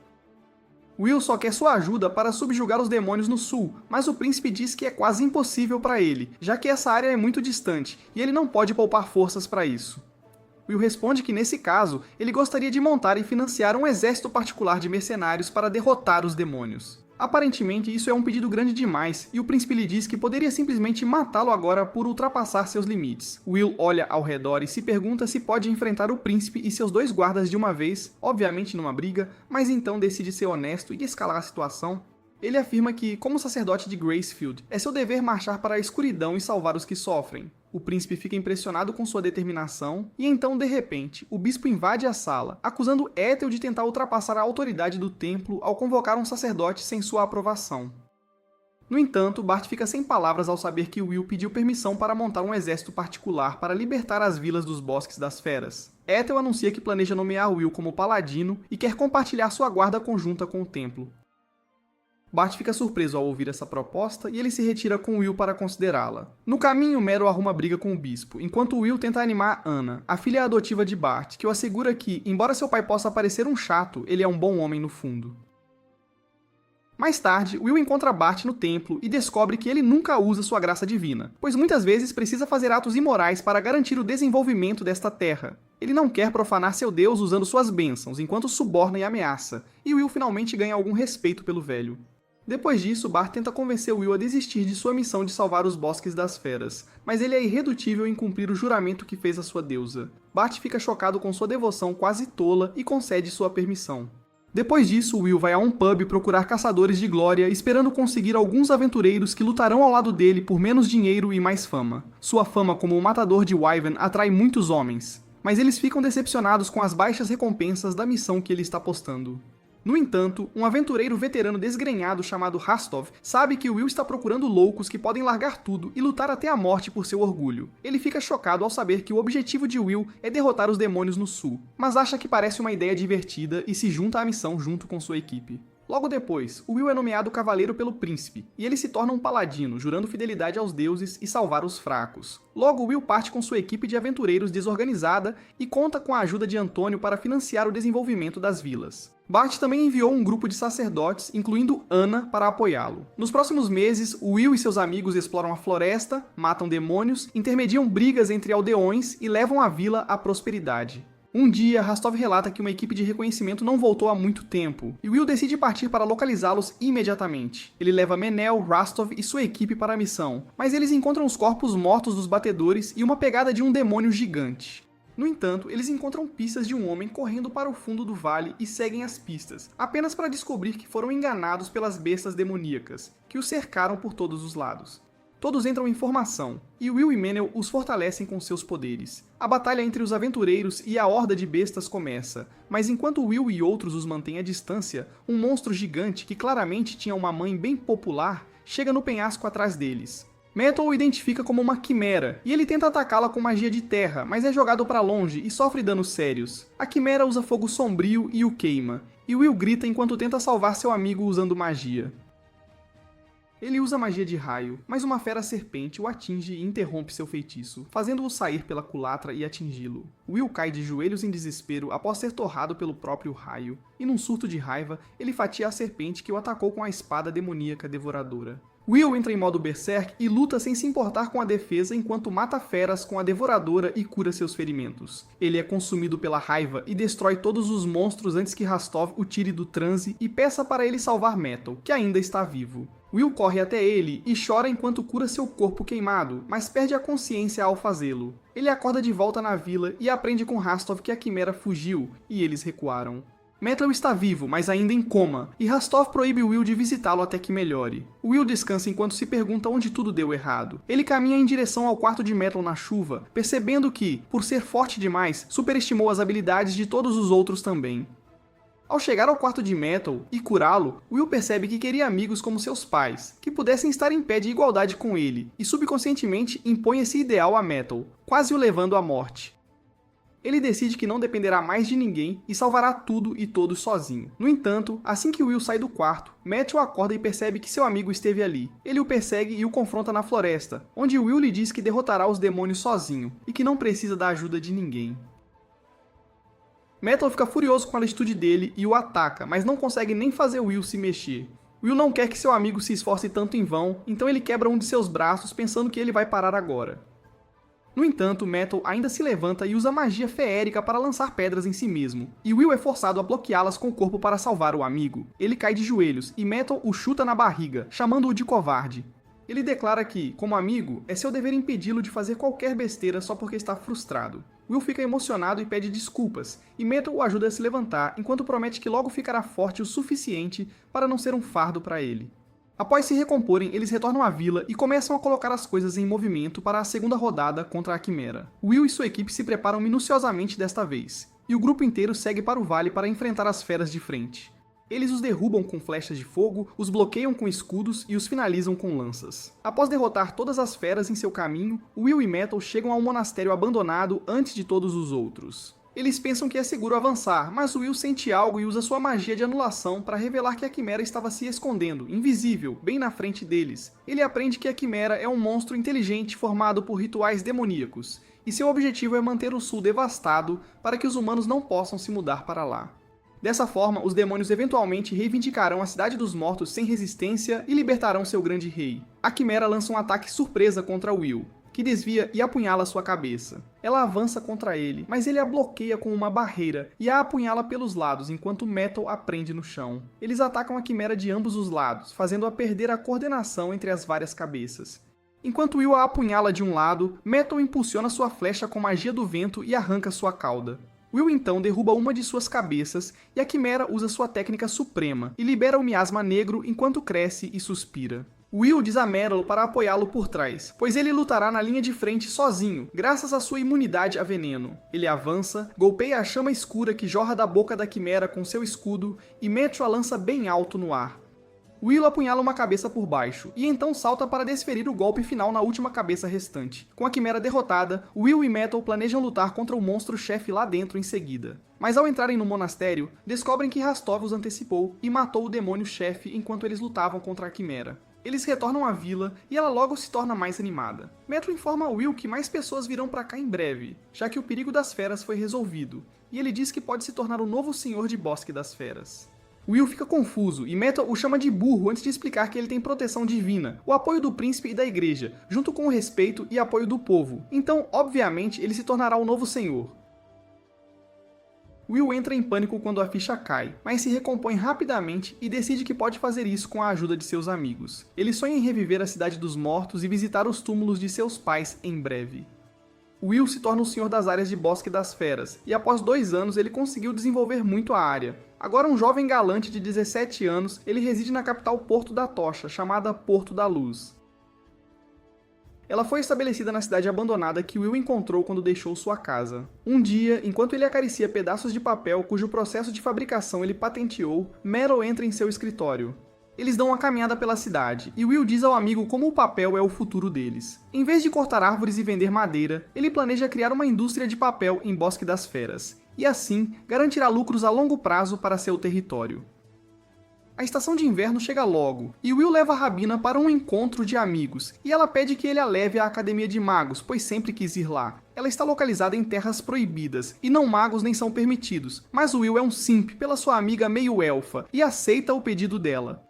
Will só quer sua ajuda para subjugar os demônios no sul, mas o príncipe diz que é quase impossível para ele, já que essa área é muito distante, e ele não pode poupar forças para isso. Will responde que nesse caso, ele gostaria de montar e financiar um exército particular de mercenários para derrotar os demônios. Aparentemente, isso é um pedido grande demais, e o príncipe lhe diz que poderia simplesmente matá-lo agora por ultrapassar seus limites. Will olha ao redor e se pergunta se pode enfrentar o príncipe e seus 2 guardas de uma vez, obviamente numa briga, mas então decide ser honesto e escalar a situação. Ele afirma que, como sacerdote de Gracefield, é seu dever marchar para a escuridão e salvar os que sofrem. O príncipe fica impressionado com sua determinação, e então, de repente, o bispo invade a sala, acusando Ethel de tentar ultrapassar a autoridade do templo ao convocar um sacerdote sem sua aprovação. No entanto, Bart fica sem palavras ao saber que Will pediu permissão para montar um exército particular para libertar as vilas dos Bosques das Feras. Ethel anuncia que planeja nomear Will como paladino e quer compartilhar sua guarda conjunta com o templo. Bart fica surpreso ao ouvir essa proposta e ele se retira com Will para considerá-la. No caminho, Meryl arruma briga com o bispo, enquanto Will tenta animar Anna, a filha adotiva de Bart, que o assegura que, embora seu pai possa parecer um chato, ele é um bom homem no fundo. Mais tarde, Will encontra Bart no templo e descobre que ele nunca usa sua graça divina, pois muitas vezes precisa fazer atos imorais para garantir o desenvolvimento desta terra. Ele não quer profanar seu deus usando suas bênçãos, enquanto suborna e ameaça, e Will finalmente ganha algum respeito pelo velho. Depois disso, Bart tenta convencer Will a desistir de sua missão de salvar os Bosques das Feras, mas ele é irredutível em cumprir o juramento que fez à sua deusa. Bart fica chocado com sua devoção quase tola e concede sua permissão. Depois disso, Will vai a um pub procurar caçadores de glória, esperando conseguir alguns aventureiros que lutarão ao lado dele por menos dinheiro e mais fama. Sua fama como um matador de Wyvern atrai muitos homens, mas eles ficam decepcionados com as baixas recompensas da missão que ele está postando. No entanto, um aventureiro veterano desgrenhado chamado Rastov sabe que Will está procurando loucos que podem largar tudo e lutar até a morte por seu orgulho. Ele fica chocado ao saber que o objetivo de Will é derrotar os demônios no sul, mas acha que parece uma ideia divertida e se junta à missão junto com sua equipe. Logo depois, Will é nomeado cavaleiro pelo príncipe, e ele se torna um paladino, jurando fidelidade aos deuses e salvar os fracos. Logo, Will parte com sua equipe de aventureiros desorganizada e conta com a ajuda de Antônio para financiar o desenvolvimento das vilas. Bart também enviou um grupo de sacerdotes, incluindo Anna, para apoiá-lo. Nos próximos meses, Will e seus amigos exploram a floresta, matam demônios, intermediam brigas entre aldeões e levam a vila à prosperidade. Um dia, Rastov relata que uma equipe de reconhecimento não voltou há muito tempo, e Will decide partir para localizá-los imediatamente. Ele leva Meneul, Rastov e sua equipe para a missão, mas eles encontram os corpos mortos dos batedores e uma pegada de um demônio gigante. No entanto, eles encontram pistas de um homem correndo para o fundo do vale e seguem as pistas, apenas para descobrir que foram enganados pelas bestas demoníacas, que os cercaram por todos os lados. Todos entram em formação, e Will e Meneul os fortalecem com seus poderes. A batalha entre os aventureiros e a horda de bestas começa, mas enquanto Will e outros os mantêm à distância, um monstro gigante que claramente tinha uma mãe bem popular chega no penhasco atrás deles. Metal o identifica como uma quimera, e ele tenta atacá-la com magia de terra, mas é jogado para longe e sofre danos sérios. A quimera usa fogo sombrio e o queima, e Will grita enquanto tenta salvar seu amigo usando magia. Ele usa magia de raio, mas uma fera serpente o atinge e interrompe seu feitiço, fazendo-o sair pela culatra e atingi-lo. Will cai de joelhos em desespero após ser torrado pelo próprio raio, e num surto de raiva, ele fatia a serpente que o atacou com a espada demoníaca devoradora. Will entra em modo berserk e luta sem se importar com a defesa enquanto mata feras com a devoradora e cura seus ferimentos. Ele é consumido pela raiva e destrói todos os monstros antes que Rastov o tire do transe e peça para ele salvar Metal, que ainda está vivo. Will corre até ele e chora enquanto cura seu corpo queimado, mas perde a consciência ao fazê-lo. Ele acorda de volta na vila e aprende com Rastov que a quimera fugiu, e eles recuaram. Metal está vivo, mas ainda em coma, e Rastov proíbe Will de visitá-lo até que melhore. Will descansa enquanto se pergunta onde tudo deu errado. Ele caminha em direção ao quarto de Metal na chuva, percebendo que, por ser forte demais, superestimou as habilidades de todos os outros também. Ao chegar ao quarto de Metal e curá-lo, Will percebe que queria amigos como seus pais, que pudessem estar em pé de igualdade com ele, e subconscientemente impõe esse ideal a Metal, quase o levando à morte. Ele decide que não dependerá mais de ninguém e salvará tudo e todos sozinho. No entanto, assim que Will sai do quarto, Metal acorda e percebe que seu amigo esteve ali. Ele o persegue e o confronta na floresta, onde Will lhe diz que derrotará os demônios sozinho e que não precisa da ajuda de ninguém. Metal fica furioso com a atitude dele e o ataca, mas não consegue nem fazer Will se mexer. Will não quer que seu amigo se esforce tanto em vão, então ele quebra um de seus braços pensando que ele vai parar agora. No entanto, Metal ainda se levanta e usa magia feérica para lançar pedras em si mesmo, e Will é forçado a bloqueá-las com o corpo para salvar o amigo. Ele cai de joelhos e Metal o chuta na barriga, chamando-o de covarde. Ele declara que, como amigo, é seu dever impedi-lo de fazer qualquer besteira só porque está frustrado. Will fica emocionado e pede desculpas, e Metal o ajuda a se levantar enquanto promete que logo ficará forte o suficiente para não ser um fardo para ele. Após se recomporem, eles retornam à vila e começam a colocar as coisas em movimento para a segunda rodada contra a Quimera. Will e sua equipe se preparam minuciosamente desta vez, e o grupo inteiro segue para o vale para enfrentar as feras de frente. Eles os derrubam com flechas de fogo, os bloqueiam com escudos e os finalizam com lanças. Após derrotar todas as feras em seu caminho, Will e Metal chegam a um monastério abandonado antes de todos os outros. Eles pensam que é seguro avançar, mas Will sente algo e usa sua magia de anulação para revelar que a Quimera estava se escondendo, invisível, bem na frente deles. Ele aprende que a Quimera é um monstro inteligente formado por rituais demoníacos, e seu objetivo é manter o sul devastado para que os humanos não possam se mudar para lá. Dessa forma, os demônios eventualmente reivindicarão a Cidade dos Mortos sem resistência e libertarão seu grande rei. A Quimera lança um ataque surpresa contra Will, que desvia e apunhala sua cabeça. Ela avança contra ele, mas ele a bloqueia com uma barreira e a apunhala pelos lados enquanto Metal a prende no chão. Eles atacam a Quimera de ambos os lados, fazendo-a perder a coordenação entre as várias cabeças. Enquanto Will a apunhala de um lado, Metal impulsiona sua flecha com magia do vento e arranca sua cauda. Will então derruba uma de suas cabeças e a Quimera usa sua técnica suprema e libera o miasma negro enquanto cresce e suspira. Will diz a Meryl para apoiá-lo por trás, pois ele lutará na linha de frente sozinho, graças à sua imunidade a veneno. Ele avança, golpeia a chama escura que jorra da boca da Quimera com seu escudo e mete a lança bem alto no ar. Will apunhala uma cabeça por baixo, e então salta para desferir o golpe final na última cabeça restante. Com a Quimera derrotada, Will e Metal planejam lutar contra o monstro-chefe lá dentro em seguida. Mas ao entrarem no monastério, descobrem que Rastov os antecipou e matou o demônio-chefe enquanto eles lutavam contra a Quimera. Eles retornam à vila e ela logo se torna mais animada. Metal informa a Will que mais pessoas virão pra cá em breve, já que o perigo das feras foi resolvido, e ele diz que pode se tornar o novo senhor de Bosque das Feras. Will fica confuso e Metal o chama de burro antes de explicar que ele tem proteção divina, o apoio do príncipe e da igreja, junto com o respeito e apoio do povo. Então, obviamente, ele se tornará o novo senhor. Will entra em pânico quando a ficha cai, mas se recompõe rapidamente e decide que pode fazer isso com a ajuda de seus amigos. Ele sonha em reviver a Cidade dos Mortos e visitar os túmulos de seus pais em breve. Will se torna o senhor das áreas de Bosque das Feras, e após 2 anos ele conseguiu desenvolver muito a área. Agora um jovem galante de 17 anos, ele reside na capital Porto da Tocha, chamada Porto da Luz. Ela foi estabelecida na cidade abandonada que Will encontrou quando deixou sua casa. Um dia, enquanto ele acaricia pedaços de papel cujo processo de fabricação ele patenteou, Meryl entra em seu escritório. Eles dão uma caminhada pela cidade, e Will diz ao amigo como o papel é o futuro deles. Em vez de cortar árvores e vender madeira, ele planeja criar uma indústria de papel em Bosque das Feras, e assim garantirá lucros a longo prazo para seu território. A estação de inverno chega logo, e Will leva Rabina para um encontro de amigos, e ela pede que ele a leve à Academia de Magos, pois sempre quis ir lá. Ela está localizada em terras proibidas, e não magos nem são permitidos, mas Will é um simp pela sua amiga meio-elfa, e aceita o pedido dela.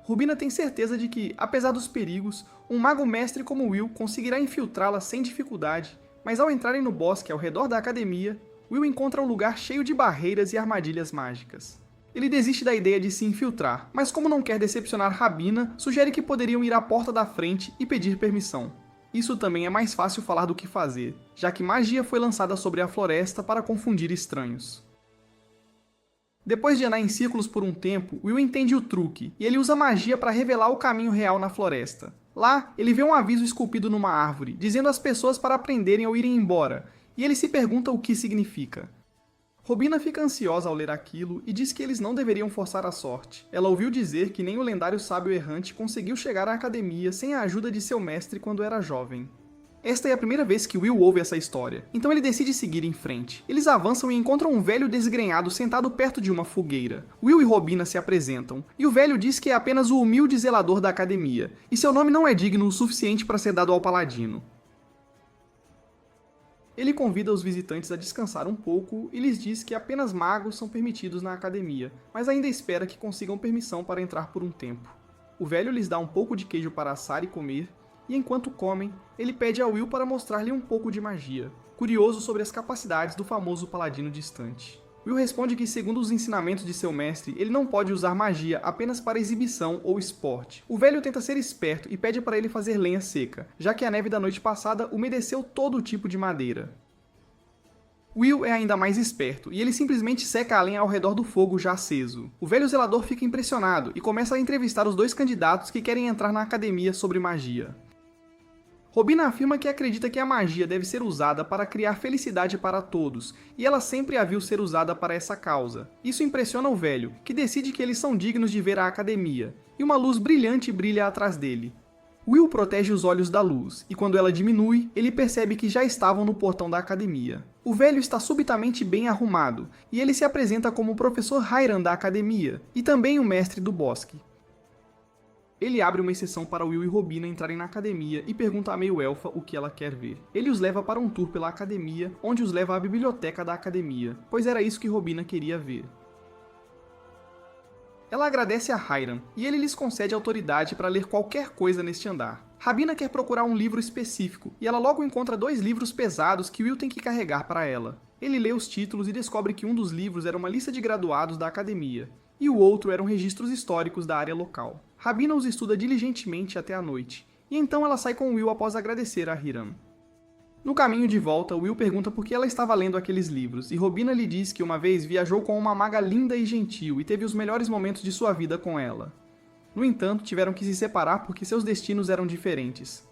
Rubina tem certeza de que, apesar dos perigos, um mago mestre como Will conseguirá infiltrá-la sem dificuldade, mas ao entrarem no bosque ao redor da academia, Will encontra um lugar cheio de barreiras e armadilhas mágicas. Ele desiste da ideia de se infiltrar, mas como não quer decepcionar Rabina, sugere que poderiam ir à porta da frente e pedir permissão. Isso também é mais fácil falar do que fazer, já que magia foi lançada sobre a floresta para confundir estranhos. Depois de andar em círculos por um tempo, Will entende o truque, e ele usa magia para revelar o caminho real na floresta. Lá, ele vê um aviso esculpido numa árvore, dizendo às pessoas para aprenderem ou irem embora, e ele se pergunta o que significa. Robina fica ansiosa ao ler aquilo e diz que eles não deveriam forçar a sorte. Ela ouviu dizer que nem o lendário sábio errante conseguiu chegar à academia sem a ajuda de seu mestre quando era jovem. Esta é a primeira vez que Will ouve essa história, então ele decide seguir em frente. Eles avançam e encontram um velho desgrenhado sentado perto de uma fogueira. Will e Robina se apresentam, e o velho diz que é apenas o humilde zelador da academia, e seu nome não é digno o suficiente para ser dado ao paladino. Ele convida os visitantes a descansar um pouco e lhes diz que apenas magos são permitidos na academia, mas ainda espera que consigam permissão para entrar por um tempo. O velho lhes dá um pouco de queijo para assar e comer, e enquanto comem, ele pede a Will para mostrar-lhe um pouco de magia, curioso sobre as capacidades do famoso paladino distante. Will responde que, segundo os ensinamentos de seu mestre, ele não pode usar magia apenas para exibição ou esporte. O velho tenta ser esperto e pede para ele fazer lenha seca, já que a neve da noite passada umedeceu todo o tipo de madeira. Will é ainda mais esperto, e ele simplesmente seca a lenha ao redor do fogo já aceso. O velho zelador fica impressionado e começa a entrevistar os 2 candidatos que querem entrar na academia sobre magia. Robina afirma que acredita que a magia deve ser usada para criar felicidade para todos, e ela sempre a viu ser usada para essa causa. Isso impressiona o velho, que decide que eles são dignos de ver a academia, e uma luz brilhante brilha atrás dele. Will protege os olhos da luz, e quando ela diminui, ele percebe que já estavam no portão da academia. O velho está subitamente bem arrumado, e ele se apresenta como o professor Hiram da academia, e também o mestre do bosque. Ele abre uma exceção para Will e Robina entrarem na academia e pergunta à meio-elfa o que ela quer ver. Ele os leva para um tour pela academia, onde os leva à biblioteca da academia, pois era isso que Robina queria ver. Ela agradece a Hiram, e ele lhes concede autoridade para ler qualquer coisa neste andar. Rabina quer procurar um livro específico, e ela logo encontra 2 livros pesados que Will tem que carregar para ela. Ele lê os títulos e descobre que um dos livros era uma lista de graduados da academia, e o outro eram registros históricos da área local. Rabina os estuda diligentemente até a noite, e então ela sai com Will após agradecer a Hiram. No caminho de volta, Will pergunta por que ela estava lendo aqueles livros, e Robina lhe diz que uma vez viajou com uma maga linda e gentil e teve os melhores momentos de sua vida com ela. No entanto, tiveram que se separar porque seus destinos eram diferentes.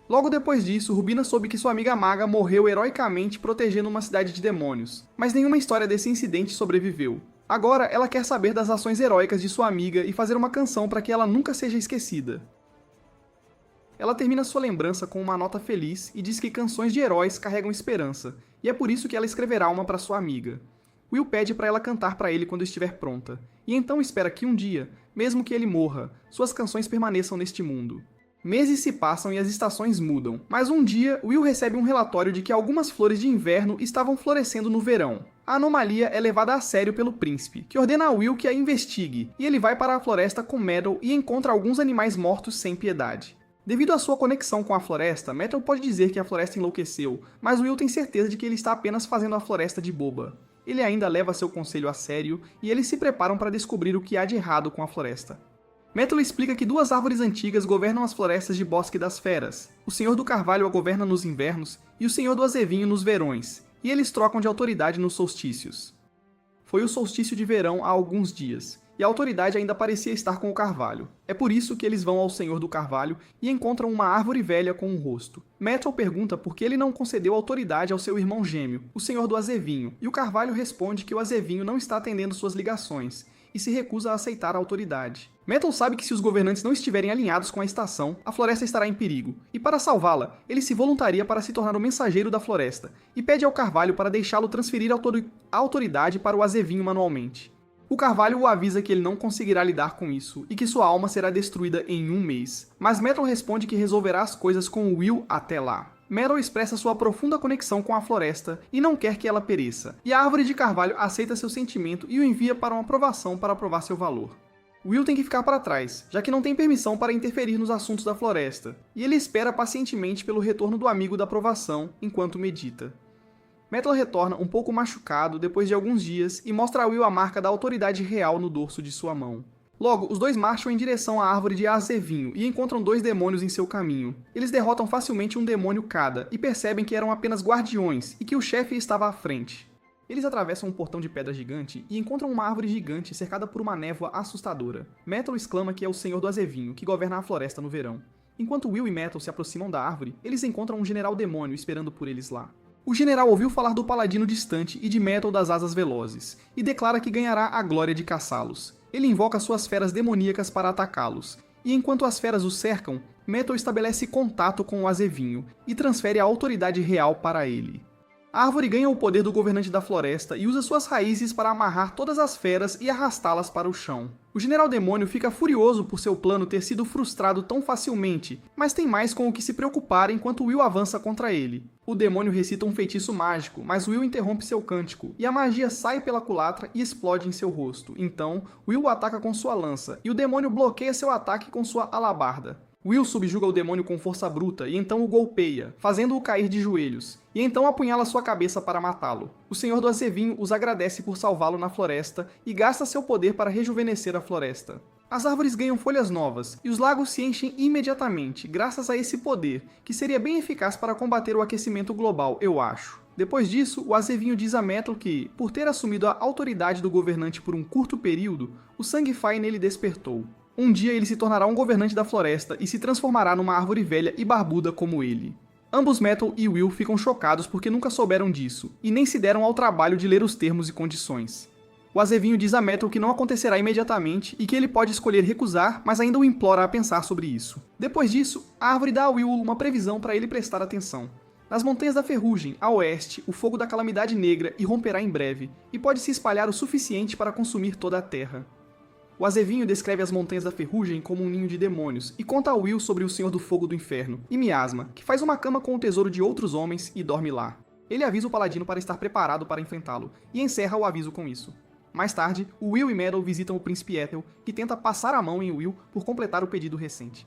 Logo depois disso, Rubina soube que sua amiga maga morreu heroicamente protegendo uma cidade de demônios, mas nenhuma história desse incidente sobreviveu. Agora, ela quer saber das ações heróicas de sua amiga e fazer uma canção para que ela nunca seja esquecida. Ela termina sua lembrança com uma nota feliz e diz que canções de heróis carregam esperança, e é por isso que ela escreverá uma para sua amiga. Will pede para ela cantar para ele quando estiver pronta, e então espera que um dia, mesmo que ele morra, suas canções permaneçam neste mundo. Meses se passam e as estações mudam, mas um dia Will recebe um relatório de que algumas flores de inverno estavam florescendo no verão. A anomalia é levada a sério pelo príncipe, que ordena a Will que a investigue, e ele vai para a floresta com Meryl e encontra alguns animais mortos sem piedade. Devido à sua conexão com a floresta, Meryl pode dizer que a floresta enlouqueceu, mas Will tem certeza de que ele está apenas fazendo a floresta de boba. Ele ainda leva seu conselho a sério, e eles se preparam para descobrir o que há de errado com a floresta. Metal explica que duas árvores antigas governam as florestas de Bosque das Feras. O Senhor do Carvalho a governa nos invernos e o Senhor do Azevinho nos verões, e eles trocam de autoridade nos solstícios. Foi o solstício de verão há alguns dias, e a autoridade ainda parecia estar com o Carvalho. É por isso que eles vão ao Senhor do Carvalho e encontram uma árvore velha com um rosto. Metal pergunta por que ele não concedeu autoridade ao seu irmão gêmeo, o Senhor do Azevinho, e o Carvalho responde que o Azevinho não está atendendo suas ligações, e se recusa a aceitar a autoridade. Metal sabe que se os governantes não estiverem alinhados com a estação, a floresta estará em perigo, e para salvá-la, ele se voluntaria para se tornar o mensageiro da floresta, e pede ao Carvalho para deixá-lo transferir a autoridade para o Azevinho manualmente. O Carvalho o avisa que ele não conseguirá lidar com isso, e que sua alma será destruída em um mês, mas Metal responde que resolverá as coisas com Will até lá. Metal expressa sua profunda conexão com a floresta e não quer que ela pereça, e a árvore de carvalho aceita seu sentimento e o envia para uma aprovação para provar seu valor. Will tem que ficar para trás, já que não tem permissão para interferir nos assuntos da floresta, e ele espera pacientemente pelo retorno do amigo da aprovação enquanto medita. Metal retorna um pouco machucado depois de alguns dias e mostra a Will a marca da autoridade real no dorso de sua mão. Logo, os dois marcham em direção à árvore de Azevinho e encontram dois demônios em seu caminho. Eles derrotam facilmente um demônio cada e percebem que eram apenas guardiões e que o chefe estava à frente. Eles atravessam um portão de pedra gigante e encontram uma árvore gigante cercada por uma névoa assustadora. Metal exclama que é o Senhor do Azevinho, que governa a floresta no verão. Enquanto Will e Metal se aproximam da árvore, eles encontram um general demônio esperando por eles lá. O general ouviu falar do paladino distante e de Metal das asas velozes, e declara que ganhará a glória de caçá-los. Ele invoca suas feras demoníacas para atacá-los, e enquanto as feras o cercam, Metal estabelece contato com o Azevinho e transfere a autoridade real para ele. A árvore ganha o poder do governante da floresta e usa suas raízes para amarrar todas as feras e arrastá-las para o chão. O general demônio fica furioso por seu plano ter sido frustrado tão facilmente, mas tem mais com o que se preocupar enquanto Will avança contra ele. O demônio recita um feitiço mágico, mas Will interrompe seu cântico, e a magia sai pela culatra e explode em seu rosto. Então, Will o ataca com sua lança, e o demônio bloqueia seu ataque com sua alabarda. Will subjuga o demônio com força bruta e então o golpeia, fazendo-o cair de joelhos, e então apunhala sua cabeça para matá-lo. O Senhor do Azevinho os agradece por salvá-lo na floresta e gasta seu poder para rejuvenescer a floresta. As árvores ganham folhas novas, e os lagos se enchem imediatamente, graças a esse poder, que seria bem eficaz para combater o aquecimento global, eu acho. Depois disso, o Azevinho diz a Metal que, por ter assumido a autoridade do governante por um curto período, o sangue Fai nele despertou. Um dia ele se tornará um governante da floresta e se transformará numa árvore velha e barbuda como ele. Ambos Metal e Will ficam chocados porque nunca souberam disso, e nem se deram ao trabalho de ler os termos e condições. O Azevinho diz a Metal que não acontecerá imediatamente e que ele pode escolher recusar, mas ainda o implora a pensar sobre isso. Depois disso, a árvore dá a Will uma previsão para ele prestar atenção. Nas Montanhas da Ferrugem, a oeste, o fogo da Calamidade Negra irromperá em breve, e pode se espalhar o suficiente para consumir toda a terra. O Azevinho descreve as Montanhas da Ferrugem como um ninho de demônios e conta a Will sobre o Senhor do Fogo do Inferno, e Miasma, que faz uma cama com o tesouro de outros homens e dorme lá. Ele avisa o paladino para estar preparado para enfrentá-lo, e encerra o aviso com isso. Mais tarde, o Will e Metal visitam o príncipe Ethel, que tenta passar a mão em Will por completar o pedido recente.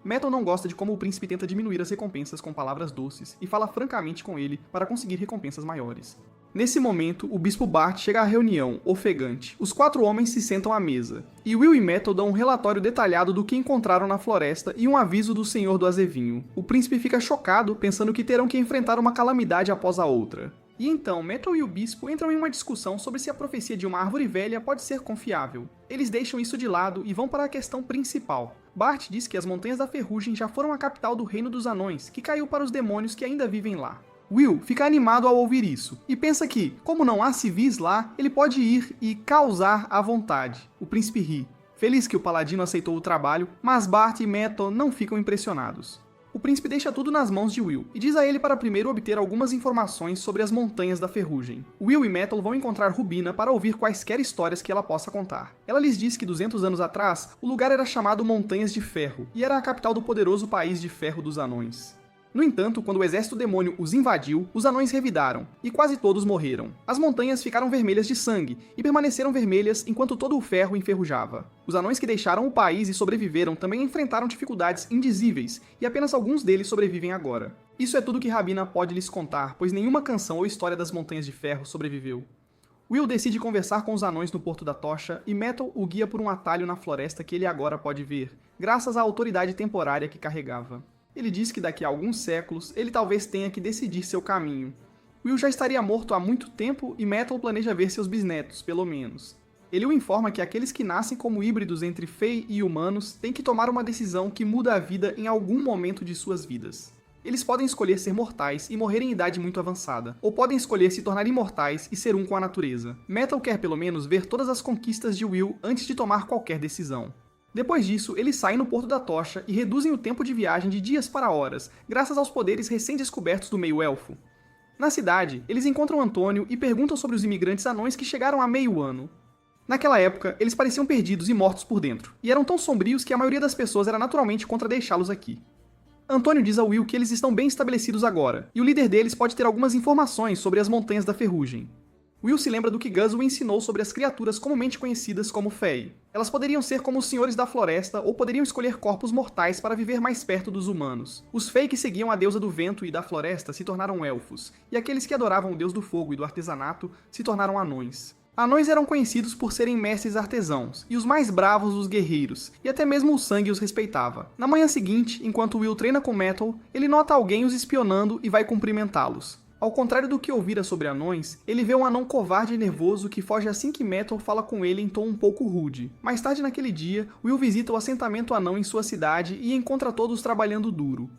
Metal não gosta de como o príncipe tenta diminuir as recompensas com palavras doces e fala francamente com ele para conseguir recompensas maiores. Nesse momento, o bispo Bart chega à reunião, ofegante. Os 4 homens se sentam à mesa, e Will e Metal dão um relatório detalhado do que encontraram na floresta e um aviso do Senhor do Azevinho. O príncipe fica chocado, pensando que terão que enfrentar uma calamidade após a outra. E então, Metal e o bispo entram em uma discussão sobre se a profecia de uma árvore velha pode ser confiável. Eles deixam isso de lado e vão para a questão principal. Bart diz que as Montanhas da Ferrugem já foram a capital do Reino dos Anões, que caiu para os demônios que ainda vivem lá. Will fica animado ao ouvir isso, e pensa que, como não há civis lá, ele pode ir e causar à vontade. O príncipe ri, feliz que o paladino aceitou o trabalho, mas Bart e Metal não ficam impressionados. O príncipe deixa tudo nas mãos de Will, e diz a ele para primeiro obter algumas informações sobre as Montanhas da Ferrugem. Will e Metal vão encontrar Rubina para ouvir quaisquer histórias que ela possa contar. Ela lhes diz que 200 anos atrás, o lugar era chamado Montanhas de Ferro, e era a capital do poderoso país de ferro dos anões. No entanto, quando o exército demônio os invadiu, os anões revidaram, e quase todos morreram. As montanhas ficaram vermelhas de sangue, e permaneceram vermelhas enquanto todo o ferro enferrujava. Os anões que deixaram o país e sobreviveram também enfrentaram dificuldades indizíveis, e apenas alguns deles sobrevivem agora. Isso é tudo que Rabina pode lhes contar, pois nenhuma canção ou história das Montanhas de Ferro sobreviveu. Will decide conversar com os anões no Porto da Tocha e Metal o guia por um atalho na floresta que ele agora pode ver, graças à autoridade temporária que carregava. Ele diz que daqui a alguns séculos ele talvez tenha que decidir seu caminho. Will já estaria morto há muito tempo e Metal planeja ver seus bisnetos, pelo menos. Ele o informa que aqueles que nascem como híbridos entre Fey e humanos têm que tomar uma decisão que muda a vida em algum momento de suas vidas. Eles podem escolher ser mortais e morrer em idade muito avançada, ou podem escolher se tornar imortais e ser um com a natureza. Metal quer pelo menos ver todas as conquistas de Will antes de tomar qualquer decisão. Depois disso, eles saem no Porto da Tocha e reduzem o tempo de viagem de dias para horas, graças aos poderes recém-descobertos do meio-elfo. Na cidade, eles encontram Antônio e perguntam sobre os imigrantes anões que chegaram há meio ano. Naquela época, eles pareciam perdidos e mortos por dentro, e eram tão sombrios que a maioria das pessoas era naturalmente contra deixá-los aqui. Antônio diz a Will que eles estão bem estabelecidos agora, e o líder deles pode ter algumas informações sobre as Montanhas da Ferrugem. Will se lembra do que Gus o ensinou sobre as criaturas comumente conhecidas como Fey. Elas poderiam ser como os Senhores da Floresta ou poderiam escolher corpos mortais para viver mais perto dos humanos. Os Fey que seguiam a deusa do vento e da floresta se tornaram elfos, e aqueles que adoravam o deus do fogo e do artesanato se tornaram anões. Anões eram conhecidos por serem mestres artesãos, e os mais bravos os guerreiros, e até mesmo o sangue os respeitava. Na manhã seguinte, enquanto Will treina com Metal, ele nota alguém os espionando e vai cumprimentá-los. Ao contrário do que ouvira sobre anões, ele vê um anão covarde e nervoso que foge assim que Metal fala com ele em tom um pouco rude. Mais tarde naquele dia, Will visita o assentamento anão em sua cidade e encontra todos trabalhando duro.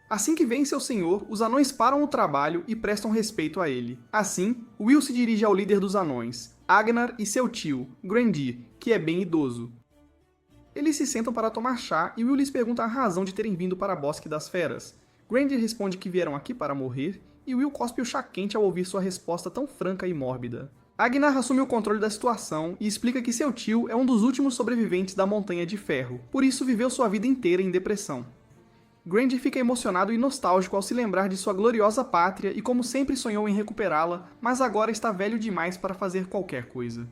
Assim que vem seu senhor, os anões param o trabalho e prestam respeito a ele. Assim, Will se dirige ao líder dos anões, Agnar, e seu tio, Grandir, que é bem idoso. Eles se sentam para tomar chá e Will lhes pergunta a razão de terem vindo para a Bosque das Feras. Grandir responde que vieram aqui para morrer, e Will cospe o chá quente ao ouvir sua resposta tão franca e mórbida. Agnar assume o controle da situação e explica que seu tio é um dos últimos sobreviventes da Montanha de Ferro, por isso viveu sua vida inteira em depressão. Grandir fica emocionado e nostálgico ao se lembrar de sua gloriosa pátria e como sempre sonhou em recuperá-la, mas agora está velho demais para fazer qualquer coisa.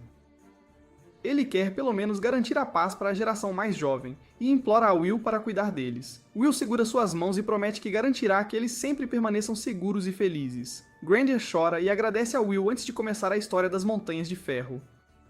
Ele quer, pelo menos, garantir a paz para a geração mais jovem, e implora a Will para cuidar deles. Will segura suas mãos e promete que garantirá que eles sempre permaneçam seguros e felizes. Grandir chora e agradece a Will antes de começar a história das Montanhas de Ferro.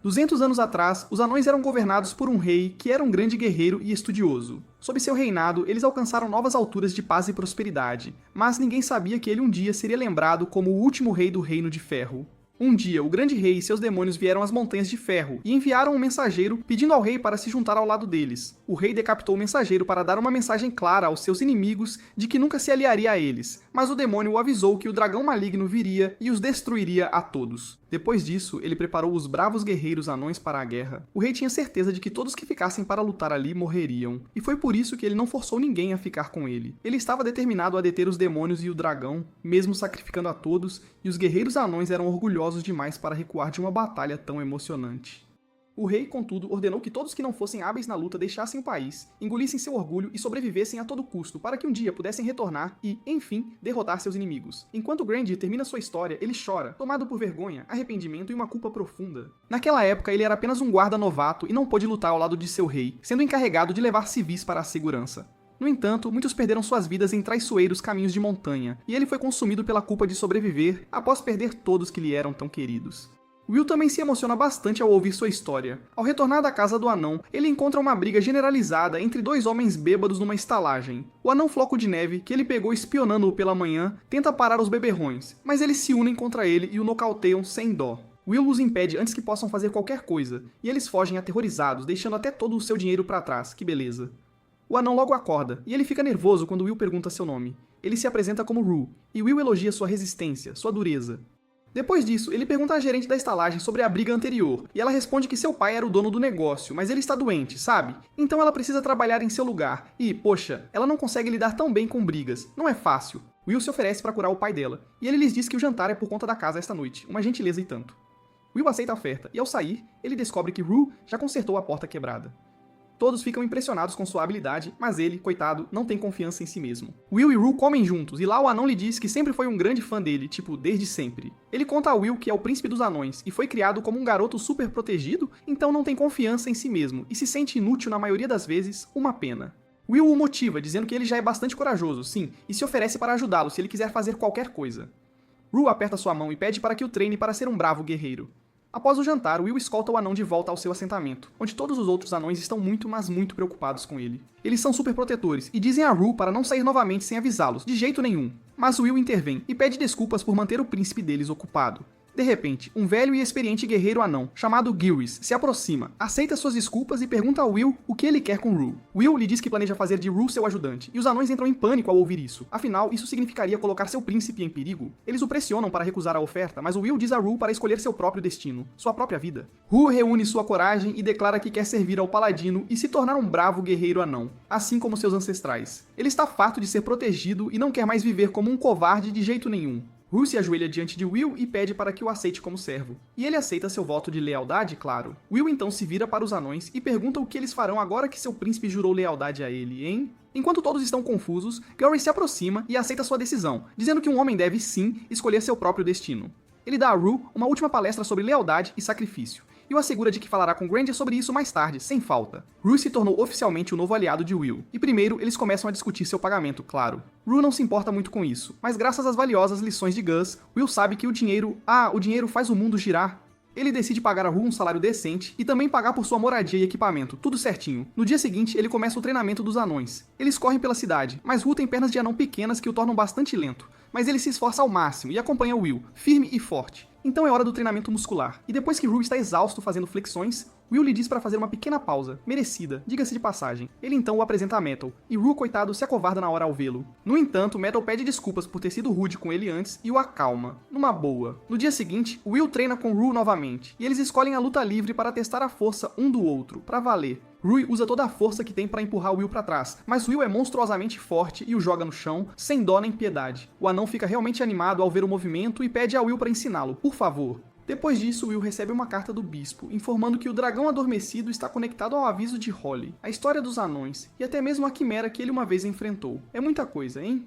200 anos atrás, os anões eram governados por um rei que era um grande guerreiro e estudioso. Sob seu reinado, eles alcançaram novas alturas de paz e prosperidade, mas ninguém sabia que ele um dia seria lembrado como o último rei do Reino de Ferro. Um dia, o grande rei e seus demônios vieram às Montanhas de Ferro e enviaram um mensageiro pedindo ao rei para se juntar ao lado deles. O rei decapitou o mensageiro para dar uma mensagem clara aos seus inimigos de que nunca se aliaria a eles, mas o demônio o avisou que o dragão maligno viria e os destruiria a todos. Depois disso, ele preparou os bravos guerreiros anões para a guerra. O rei tinha certeza de que todos que ficassem para lutar ali morreriam, e foi por isso que ele não forçou ninguém a ficar com ele. Ele estava determinado a deter os demônios e o dragão, mesmo sacrificando a todos, e os guerreiros anões eram orgulhosos demais para recuar de uma batalha tão emocionante. O rei, contudo, ordenou que todos que não fossem hábeis na luta deixassem o país, engolissem seu orgulho e sobrevivessem a todo custo, para que um dia pudessem retornar e, enfim, derrotar seus inimigos. Enquanto Grandir termina sua história, ele chora, tomado por vergonha, arrependimento e uma culpa profunda. Naquela época, ele era apenas um guarda novato e não pôde lutar ao lado de seu rei, sendo encarregado de levar civis para a segurança. No entanto, muitos perderam suas vidas em traiçoeiros caminhos de montanha, e ele foi consumido pela culpa de sobreviver após perder todos que lhe eram tão queridos. Will também se emociona bastante ao ouvir sua história. Ao retornar da casa do anão, ele encontra uma briga generalizada entre dois homens bêbados numa estalagem. O anão Floco de Neve, que ele pegou espionando-o pela manhã, tenta parar os beberrões, mas eles se unem contra ele e o nocauteiam sem dó. Will os impede antes que possam fazer qualquer coisa, e eles fogem aterrorizados, deixando até todo o seu dinheiro para trás, que beleza. O anão logo acorda, e ele fica nervoso quando Will pergunta seu nome. Ele se apresenta como Rue, e Will elogia sua resistência, sua dureza. Depois disso, ele pergunta à gerente da estalagem sobre a briga anterior, e ela responde que seu pai era o dono do negócio, mas ele está doente, sabe? Então ela precisa trabalhar em seu lugar, e, poxa, ela não consegue lidar tão bem com brigas, não é fácil. Will se oferece para curar o pai dela, e ele lhes diz que o jantar é por conta da casa esta noite, uma gentileza e tanto. Will aceita a oferta, e ao sair, ele descobre que Rue já consertou a porta quebrada. Todos ficam impressionados com sua habilidade, mas ele, coitado, não tem confiança em si mesmo. Will e Rue comem juntos, e lá o anão lhe diz que sempre foi um grande fã dele, tipo, desde sempre. Ele conta a Will que é o príncipe dos anões, e foi criado como um garoto super protegido, então não tem confiança em si mesmo, e se sente inútil na maioria das vezes, uma pena. Will o motiva, dizendo que ele já é bastante corajoso, sim, e se oferece para ajudá-lo se ele quiser fazer qualquer coisa. Rue aperta sua mão e pede para que o treine para ser um bravo guerreiro. Após o jantar, Will escolta o anão de volta ao seu assentamento, onde todos os outros anões estão muito, mas muito preocupados com ele. Eles são super protetores e dizem a Rue para não sair novamente sem avisá-los, de jeito nenhum. Mas Will intervém e pede desculpas por manter o príncipe deles ocupado. De repente, um velho e experiente guerreiro anão, chamado Gyrus, se aproxima, aceita suas desculpas e pergunta a Will o que ele quer com Rue. Will lhe diz que planeja fazer de Rue seu ajudante, e os anões entram em pânico ao ouvir isso. Afinal, isso significaria colocar seu príncipe em perigo. Eles o pressionam para recusar a oferta, mas Will diz a Rue para escolher seu próprio destino, sua própria vida. Rue reúne sua coragem e declara que quer servir ao paladino e se tornar um bravo guerreiro anão, assim como seus ancestrais. Ele está farto de ser protegido e não quer mais viver como um covarde de jeito nenhum. Rue se ajoelha diante de Will e pede para que o aceite como servo. E ele aceita seu voto de lealdade, claro. Will então se vira para os anões e pergunta o que eles farão agora que seu príncipe jurou lealdade a ele, hein? Enquanto todos estão confusos, Gyrus se aproxima e aceita sua decisão, dizendo que um homem deve, sim, escolher seu próprio destino. Ele dá a Rue uma última palestra sobre lealdade e sacrifício, e o assegura de que falará com Granger sobre isso mais tarde, sem falta. Rue se tornou oficialmente o novo aliado de Will, e primeiro eles começam a discutir seu pagamento, claro. Rue não se importa muito com isso, mas graças às valiosas lições de Gus, Will sabe que o dinheiro faz o mundo girar. Ele decide pagar a Rue um salário decente e também pagar por sua moradia e equipamento, tudo certinho. No dia seguinte, ele começa o treinamento dos anões. Eles correm pela cidade, mas Rue tem pernas de anão pequenas que o tornam bastante lento. Mas ele se esforça ao máximo e acompanha Will, firme e forte. Então é hora do treinamento muscular, e depois que Rue está exausto fazendo flexões, Will lhe diz para fazer uma pequena pausa, merecida, diga-se de passagem. Ele então o apresenta a Metal, e Rue, coitado, se acovarda na hora ao vê-lo. No entanto, Metal pede desculpas por ter sido rude com ele antes e o acalma, numa boa. No dia seguinte, Will treina com Rue novamente, e eles escolhem a luta livre para testar a força um do outro, para valer. Rue usa toda a força que tem para empurrar Will para trás, mas Will é monstruosamente forte e o joga no chão, sem dó nem piedade. O anão fica realmente animado ao ver o movimento e pede a Will para ensiná-lo, por favor. Depois disso, Will recebe uma carta do bispo, informando que o dragão adormecido está conectado ao aviso de Holly, a história dos anões, e até mesmo a quimera que ele uma vez enfrentou. É muita coisa, hein?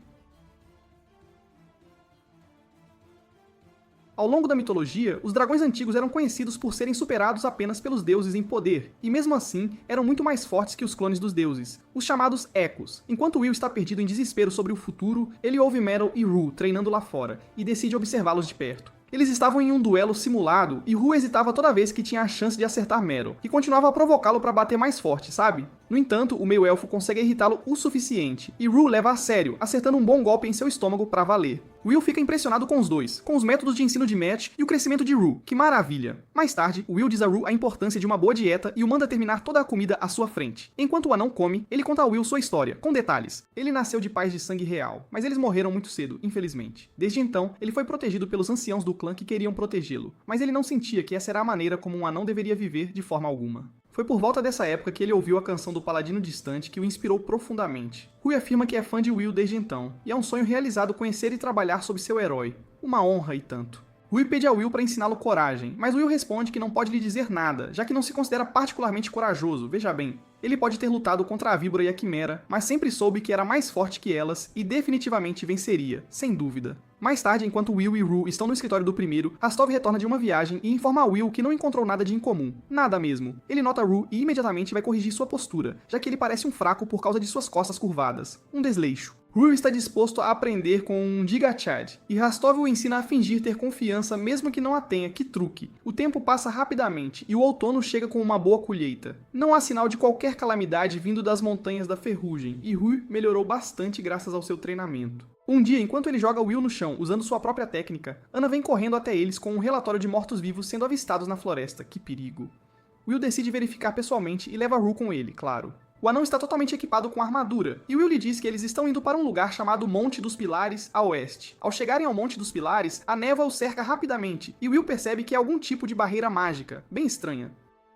Ao longo da mitologia, os dragões antigos eram conhecidos por serem superados apenas pelos deuses em poder, e mesmo assim, eram muito mais fortes que os clones dos deuses, os chamados Echos. Enquanto Will está perdido em desespero sobre o futuro, ele ouve Metal e Rue treinando lá fora, e decide observá-los de perto. Eles estavam em um duelo simulado, e Rue hesitava toda vez que tinha a chance de acertar Metal, que continuava a provocá-lo para bater mais forte, sabe? No entanto, o meio-elfo consegue irritá-lo o suficiente, e Rue leva a sério, acertando um bom golpe em seu estômago para valer. Will fica impressionado com os dois, com os métodos de ensino de Matt e o crescimento de Rue, que maravilha! Mais tarde, Will diz a Rue a importância de uma boa dieta e o manda terminar toda a comida à sua frente. Enquanto o anão come, ele conta a Will sua história, com detalhes. Ele nasceu de pais de sangue real, mas eles morreram muito cedo, infelizmente. Desde então, ele foi protegido pelos anciãos do clã que queriam protegê-lo, mas ele não sentia que essa era a maneira como um anão deveria viver de forma alguma. Foi por volta dessa época que ele ouviu a canção do Paladino Distante que o inspirou profundamente. Rue afirma que é fã de Will desde então, e é um sonho realizado conhecer e trabalhar sob seu herói. Uma honra e tanto. Rue pede a Will para ensiná-lo coragem, mas Will responde que não pode lhe dizer nada, já que não se considera particularmente corajoso, veja bem. Ele pode ter lutado contra a víbora e a quimera, mas sempre soube que era mais forte que elas e definitivamente venceria, sem dúvida. Mais tarde, enquanto Will e Rue estão no escritório do primeiro, Rastov retorna de uma viagem e informa a Will que não encontrou nada de incomum. Nada mesmo. Ele nota Rue e imediatamente vai corrigir sua postura, já que ele parece um fraco por causa de suas costas curvadas. Um desleixo. Rue está disposto a aprender com um Diga Chad, e Rastov o ensina a fingir ter confiança mesmo que não a tenha, que truque. O tempo passa rapidamente e o outono chega com uma boa colheita. Não há sinal de qualquer calamidade vindo das montanhas da ferrugem, e Rue melhorou bastante graças ao seu treinamento. Um dia, enquanto ele joga Will no chão usando sua própria técnica, Anna vem correndo até eles com um relatório de mortos-vivos sendo avistados na floresta. Que perigo. Will decide verificar pessoalmente e leva Rue com ele, claro. O anão está totalmente equipado com armadura, e Will lhe diz que eles estão indo para um lugar chamado Monte dos Pilares, a oeste. Ao chegarem ao Monte dos Pilares, a névoa o cerca rapidamente, e Will percebe que é algum tipo de barreira mágica, bem estranha.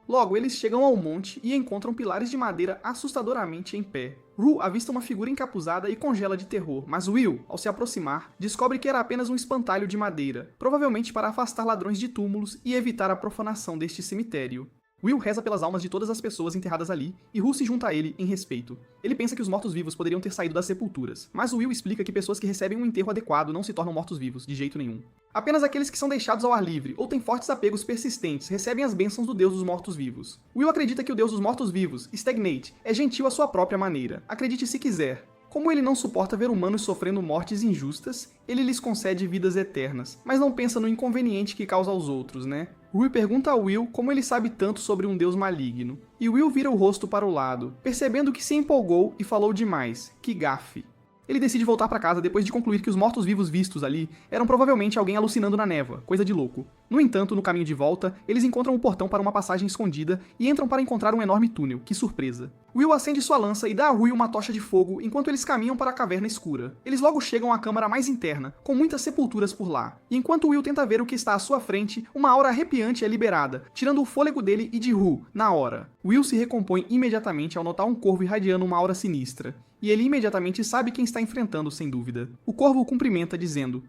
Logo, eles chegam ao monte e encontram pilares de madeira assustadoramente em pé. Rue avista uma figura encapuzada e congela de terror, mas Will, ao se aproximar, descobre que era apenas um espantalho de madeira, provavelmente para afastar ladrões de túmulos e evitar a profanação deste cemitério. Will reza pelas almas de todas as pessoas enterradas ali, e Rue se junta a ele em respeito. Ele pensa que os mortos-vivos poderiam ter saído das sepulturas, mas Will explica que pessoas que recebem um enterro adequado não se tornam mortos-vivos, de jeito nenhum. Apenas aqueles que são deixados ao ar livre, ou têm fortes apegos persistentes, recebem as bênçãos do Deus dos mortos-vivos. Will acredita que o Deus dos mortos-vivos, Stagnate, é gentil à sua própria maneira. Acredite se quiser. Como ele não suporta ver humanos sofrendo mortes injustas, ele lhes concede vidas eternas, mas não pensa no inconveniente que causa aos outros, né? Rue pergunta a Will como ele sabe tanto sobre um deus maligno, e Will vira o rosto para o lado, percebendo que se empolgou e falou demais. Que gafe. Ele decide voltar para casa depois de concluir que os mortos-vivos vistos ali eram provavelmente alguém alucinando na névoa, coisa de louco. No entanto, no caminho de volta, eles encontram um portão para uma passagem escondida e entram para encontrar um enorme túnel, que surpresa. Will acende sua lança e dá a Rui uma tocha de fogo enquanto eles caminham para a caverna escura. Eles logo chegam à câmara mais interna, com muitas sepulturas por lá. E enquanto Will tenta ver o que está à sua frente, uma aura arrepiante é liberada, tirando o fôlego dele e de Rue, na hora. Will se recompõe imediatamente ao notar um corvo irradiando uma aura sinistra. E ele imediatamente sabe quem está enfrentando, sem dúvida. O corvo o cumprimenta, dizendo: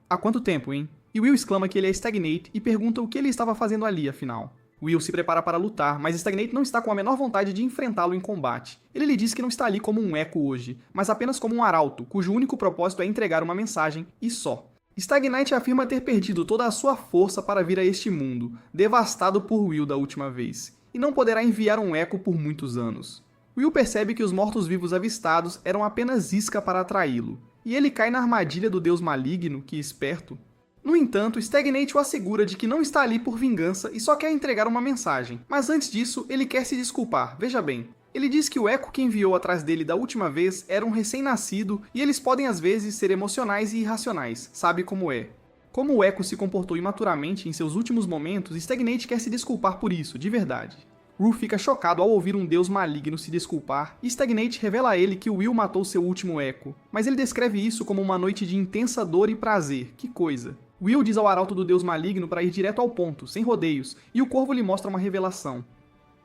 "Há quanto tempo, hein?" E Will exclama que ele é Stagnate e pergunta o que ele estava fazendo ali, afinal. Will se prepara para lutar, mas Stagnate não está com a menor vontade de enfrentá-lo em combate. Ele lhe diz que não está ali como um eco hoje, mas apenas como um arauto, cujo único propósito é entregar uma mensagem, e só. Stagnate afirma ter perdido toda a sua força para vir a este mundo, devastado por Will da última vez, e não poderá enviar um eco por muitos anos. Will percebe que os mortos-vivos avistados eram apenas isca para atraí-lo, e ele cai na armadilha do deus maligno, que esperto. No entanto, Stagnate o assegura de que não está ali por vingança e só quer entregar uma mensagem, mas antes disso, ele quer se desculpar, veja bem. Ele diz que o eco que enviou atrás dele da última vez era um recém-nascido e eles podem às vezes ser emocionais e irracionais, sabe como é. Como o eco se comportou imaturamente em seus últimos momentos, Stagnate quer se desculpar por isso, de verdade. Rue fica chocado ao ouvir um deus maligno se desculpar, e Stagnate revela a ele que Will matou seu último eco, mas ele descreve isso como uma noite de intensa dor e prazer, que coisa. Will diz ao arauto do deus maligno para ir direto ao ponto, sem rodeios, e o corvo lhe mostra uma revelação.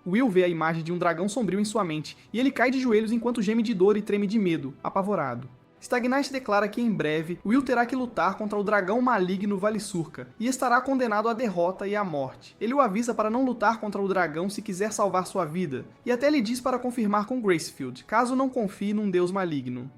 Will vê a imagem de um dragão sombrio em sua mente, e ele cai de joelhos enquanto geme de dor e treme de medo, apavorado. Stagnate declara que em breve, Will terá que lutar contra o dragão maligno Valisurca, e estará condenado à derrota e à morte. Ele o avisa para não lutar contra o dragão se quiser salvar sua vida, e até lhe diz para confirmar com Gracefield, caso não confie num deus maligno.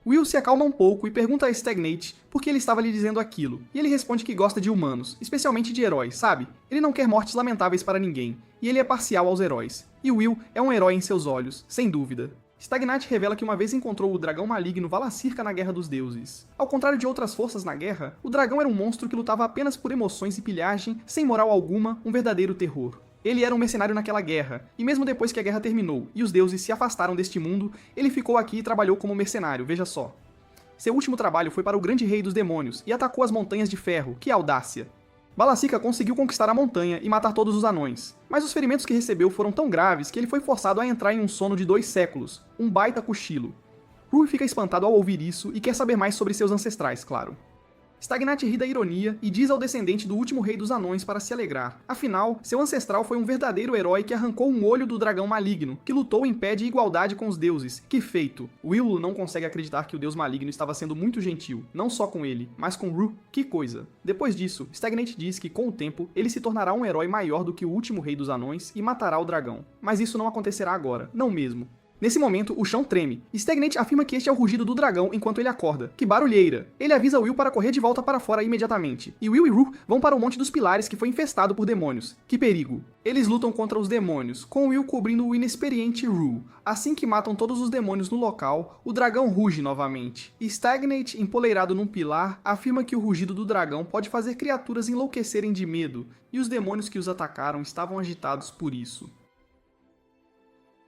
Will se acalma um pouco e pergunta a Stagnate por que ele estava lhe dizendo aquilo, e ele responde que gosta de humanos, especialmente de heróis, sabe? Ele não quer mortes lamentáveis para ninguém, e ele é parcial aos heróis. E Will é um herói em seus olhos, sem dúvida. Stagnate revela que uma vez encontrou o dragão maligno Valacirca na Guerra dos Deuses. Ao contrário de outras forças na guerra, o dragão era um monstro que lutava apenas por emoções e pilhagem, sem moral alguma, um verdadeiro terror. Ele era um mercenário naquela guerra, e mesmo depois que a guerra terminou e os deuses se afastaram deste mundo, ele ficou aqui e trabalhou como mercenário, veja só. Seu último trabalho foi para o grande rei dos demônios, e atacou as Montanhas de Ferro, que audácia. Valacirca conseguiu conquistar a montanha e matar todos os anões, mas os ferimentos que recebeu foram tão graves que ele foi forçado a entrar em um sono de 2 séculos, um baita cochilo. Rue fica espantado ao ouvir isso e quer saber mais sobre seus ancestrais, claro. Stagnate ri da ironia e diz ao descendente do último rei dos anões para se alegrar. Afinal, seu ancestral foi um verdadeiro herói que arrancou um olho do dragão maligno, que lutou em pé de igualdade com os deuses. Que feito! Will não consegue acreditar que o deus maligno estava sendo muito gentil, não só com ele, mas com Rue. Que coisa! Depois disso, Stagnate diz que, com o tempo, ele se tornará um herói maior do que o último rei dos anões e matará o dragão. Mas isso não acontecerá agora, não mesmo. Nesse momento, o chão treme. Stagnate afirma que este é o rugido do dragão enquanto ele acorda. Que barulheira! Ele avisa Will para correr de volta para fora imediatamente. E Will e Rue vão para o Monte dos Pilares que foi infestado por demônios. Que perigo! Eles lutam contra os demônios, com Will cobrindo o inexperiente Rue. Assim que matam todos os demônios no local, o dragão ruge novamente. Stagnate, empoleirado num pilar, afirma que o rugido do dragão pode fazer criaturas enlouquecerem de medo, e os demônios que os atacaram estavam agitados por isso.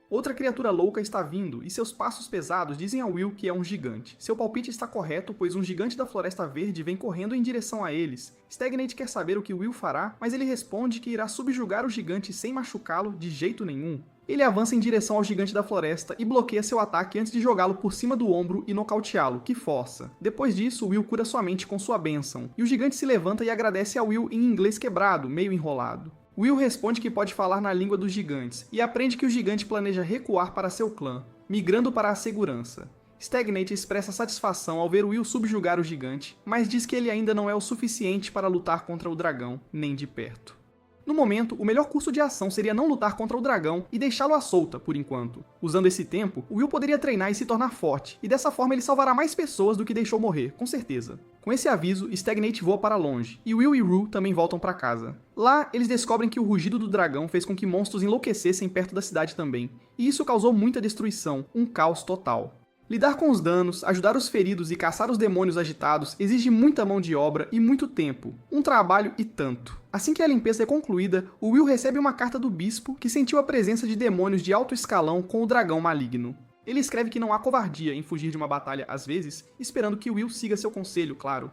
Outra criatura louca está vindo, e seus passos pesados dizem a Will que é um gigante. Seu palpite está correto, pois um gigante da Floresta Verde vem correndo em direção a eles. Stagnate quer saber o que Will fará, mas ele responde que irá subjugar o gigante sem machucá-lo de jeito nenhum. Ele avança em direção ao gigante da floresta e bloqueia seu ataque antes de jogá-lo por cima do ombro e nocauteá-lo, que força. Depois disso, Will cura sua mente com sua bênção, e o gigante se levanta e agradece a Will em inglês quebrado, meio enrolado. Will responde que pode falar na língua dos gigantes, e aprende que o gigante planeja recuar para seu clã, migrando para a segurança. Stagnate expressa satisfação ao ver Will subjugar o gigante, mas diz que ele ainda não é o suficiente para lutar contra o dragão, nem de perto. No momento, o melhor curso de ação seria não lutar contra o dragão e deixá-lo à solta, por enquanto. Usando esse tempo, Will poderia treinar e se tornar forte, e dessa forma ele salvará mais pessoas do que deixou morrer, com certeza. Com esse aviso, Stagnate voa para longe, e Will e Rue também voltam para casa. Lá, eles descobrem que o rugido do dragão fez com que monstros enlouquecessem perto da cidade também, e isso causou muita destruição, um caos total. Lidar com os danos, ajudar os feridos e caçar os demônios agitados exige muita mão de obra e muito tempo. Um trabalho e tanto. Assim que a limpeza é concluída, o Will recebe uma carta do bispo que sentiu a presença de demônios de alto escalão com o dragão maligno. Ele escreve que não há covardia em fugir de uma batalha às vezes, esperando que Will siga seu conselho, claro.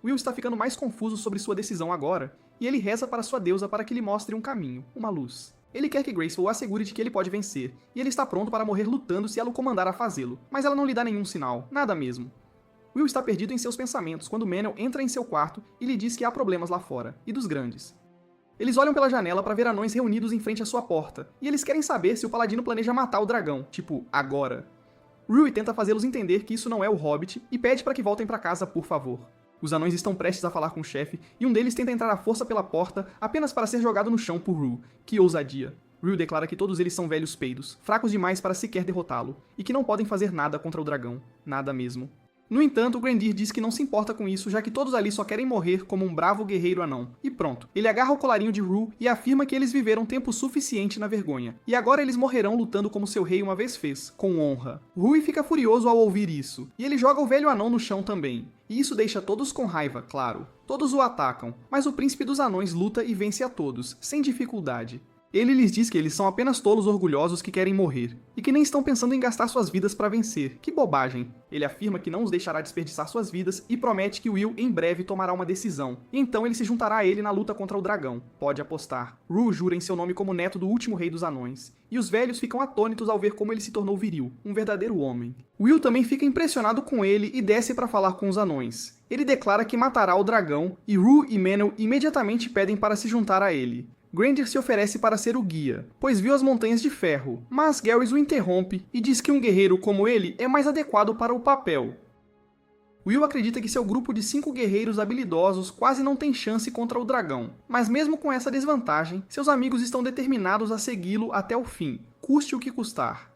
Will está ficando mais confuso sobre sua decisão agora, e ele reza para sua deusa para que lhe mostre um caminho, uma luz. Ele quer que Graceful o assegure de que ele pode vencer, e ele está pronto para morrer lutando se ela o comandar a fazê-lo, mas ela não lhe dá nenhum sinal, nada mesmo. Will está perdido em seus pensamentos quando Manel entra em seu quarto e lhe diz que há problemas lá fora, e dos grandes. Eles olham pela janela para ver anões reunidos em frente à sua porta, e eles querem saber se o paladino planeja matar o dragão, tipo, agora. Rui tenta fazê-los entender que isso não é o Hobbit e pede para que voltem para casa, por favor. Os anões estão prestes a falar com o chefe, e um deles tenta entrar à força pela porta apenas para ser jogado no chão por Rue. Que ousadia! Rue declara que todos eles são velhos peidos, fracos demais para sequer derrotá-lo, e que não podem fazer nada contra o dragão. Nada mesmo. No entanto, Grendir diz que não se importa com isso, já que todos ali só querem morrer como um bravo guerreiro anão. E pronto, ele agarra o colarinho de Rue e afirma que eles viveram tempo suficiente na vergonha. E agora eles morrerão lutando como seu rei uma vez fez, com honra. Rue fica furioso ao ouvir isso, e ele joga o velho anão no chão também. E isso deixa todos com raiva, claro. Todos o atacam, mas o príncipe dos anões luta e vence a todos, sem dificuldade. Ele lhes diz que eles são apenas tolos orgulhosos que querem morrer, e que nem estão pensando em gastar suas vidas para vencer. Que bobagem! Ele afirma que não os deixará desperdiçar suas vidas e promete que Will em breve tomará uma decisão, e então ele se juntará a ele na luta contra o dragão. Pode apostar. Rue jura em seu nome como neto do último rei dos anões, e os velhos ficam atônitos ao ver como ele se tornou viril, um verdadeiro homem. Will também fica impressionado com ele e desce para falar com os anões. Ele declara que matará o dragão, e Rue e Manel imediatamente pedem para se juntar a ele. Grendir se oferece para ser o guia, pois viu as Montanhas de Ferro, mas Garrus o interrompe e diz que um guerreiro como ele é mais adequado para o papel. Will acredita que seu grupo de 5 guerreiros habilidosos quase não tem chance contra o dragão, mas mesmo com essa desvantagem, seus amigos estão determinados a segui-lo até o fim, custe o que custar.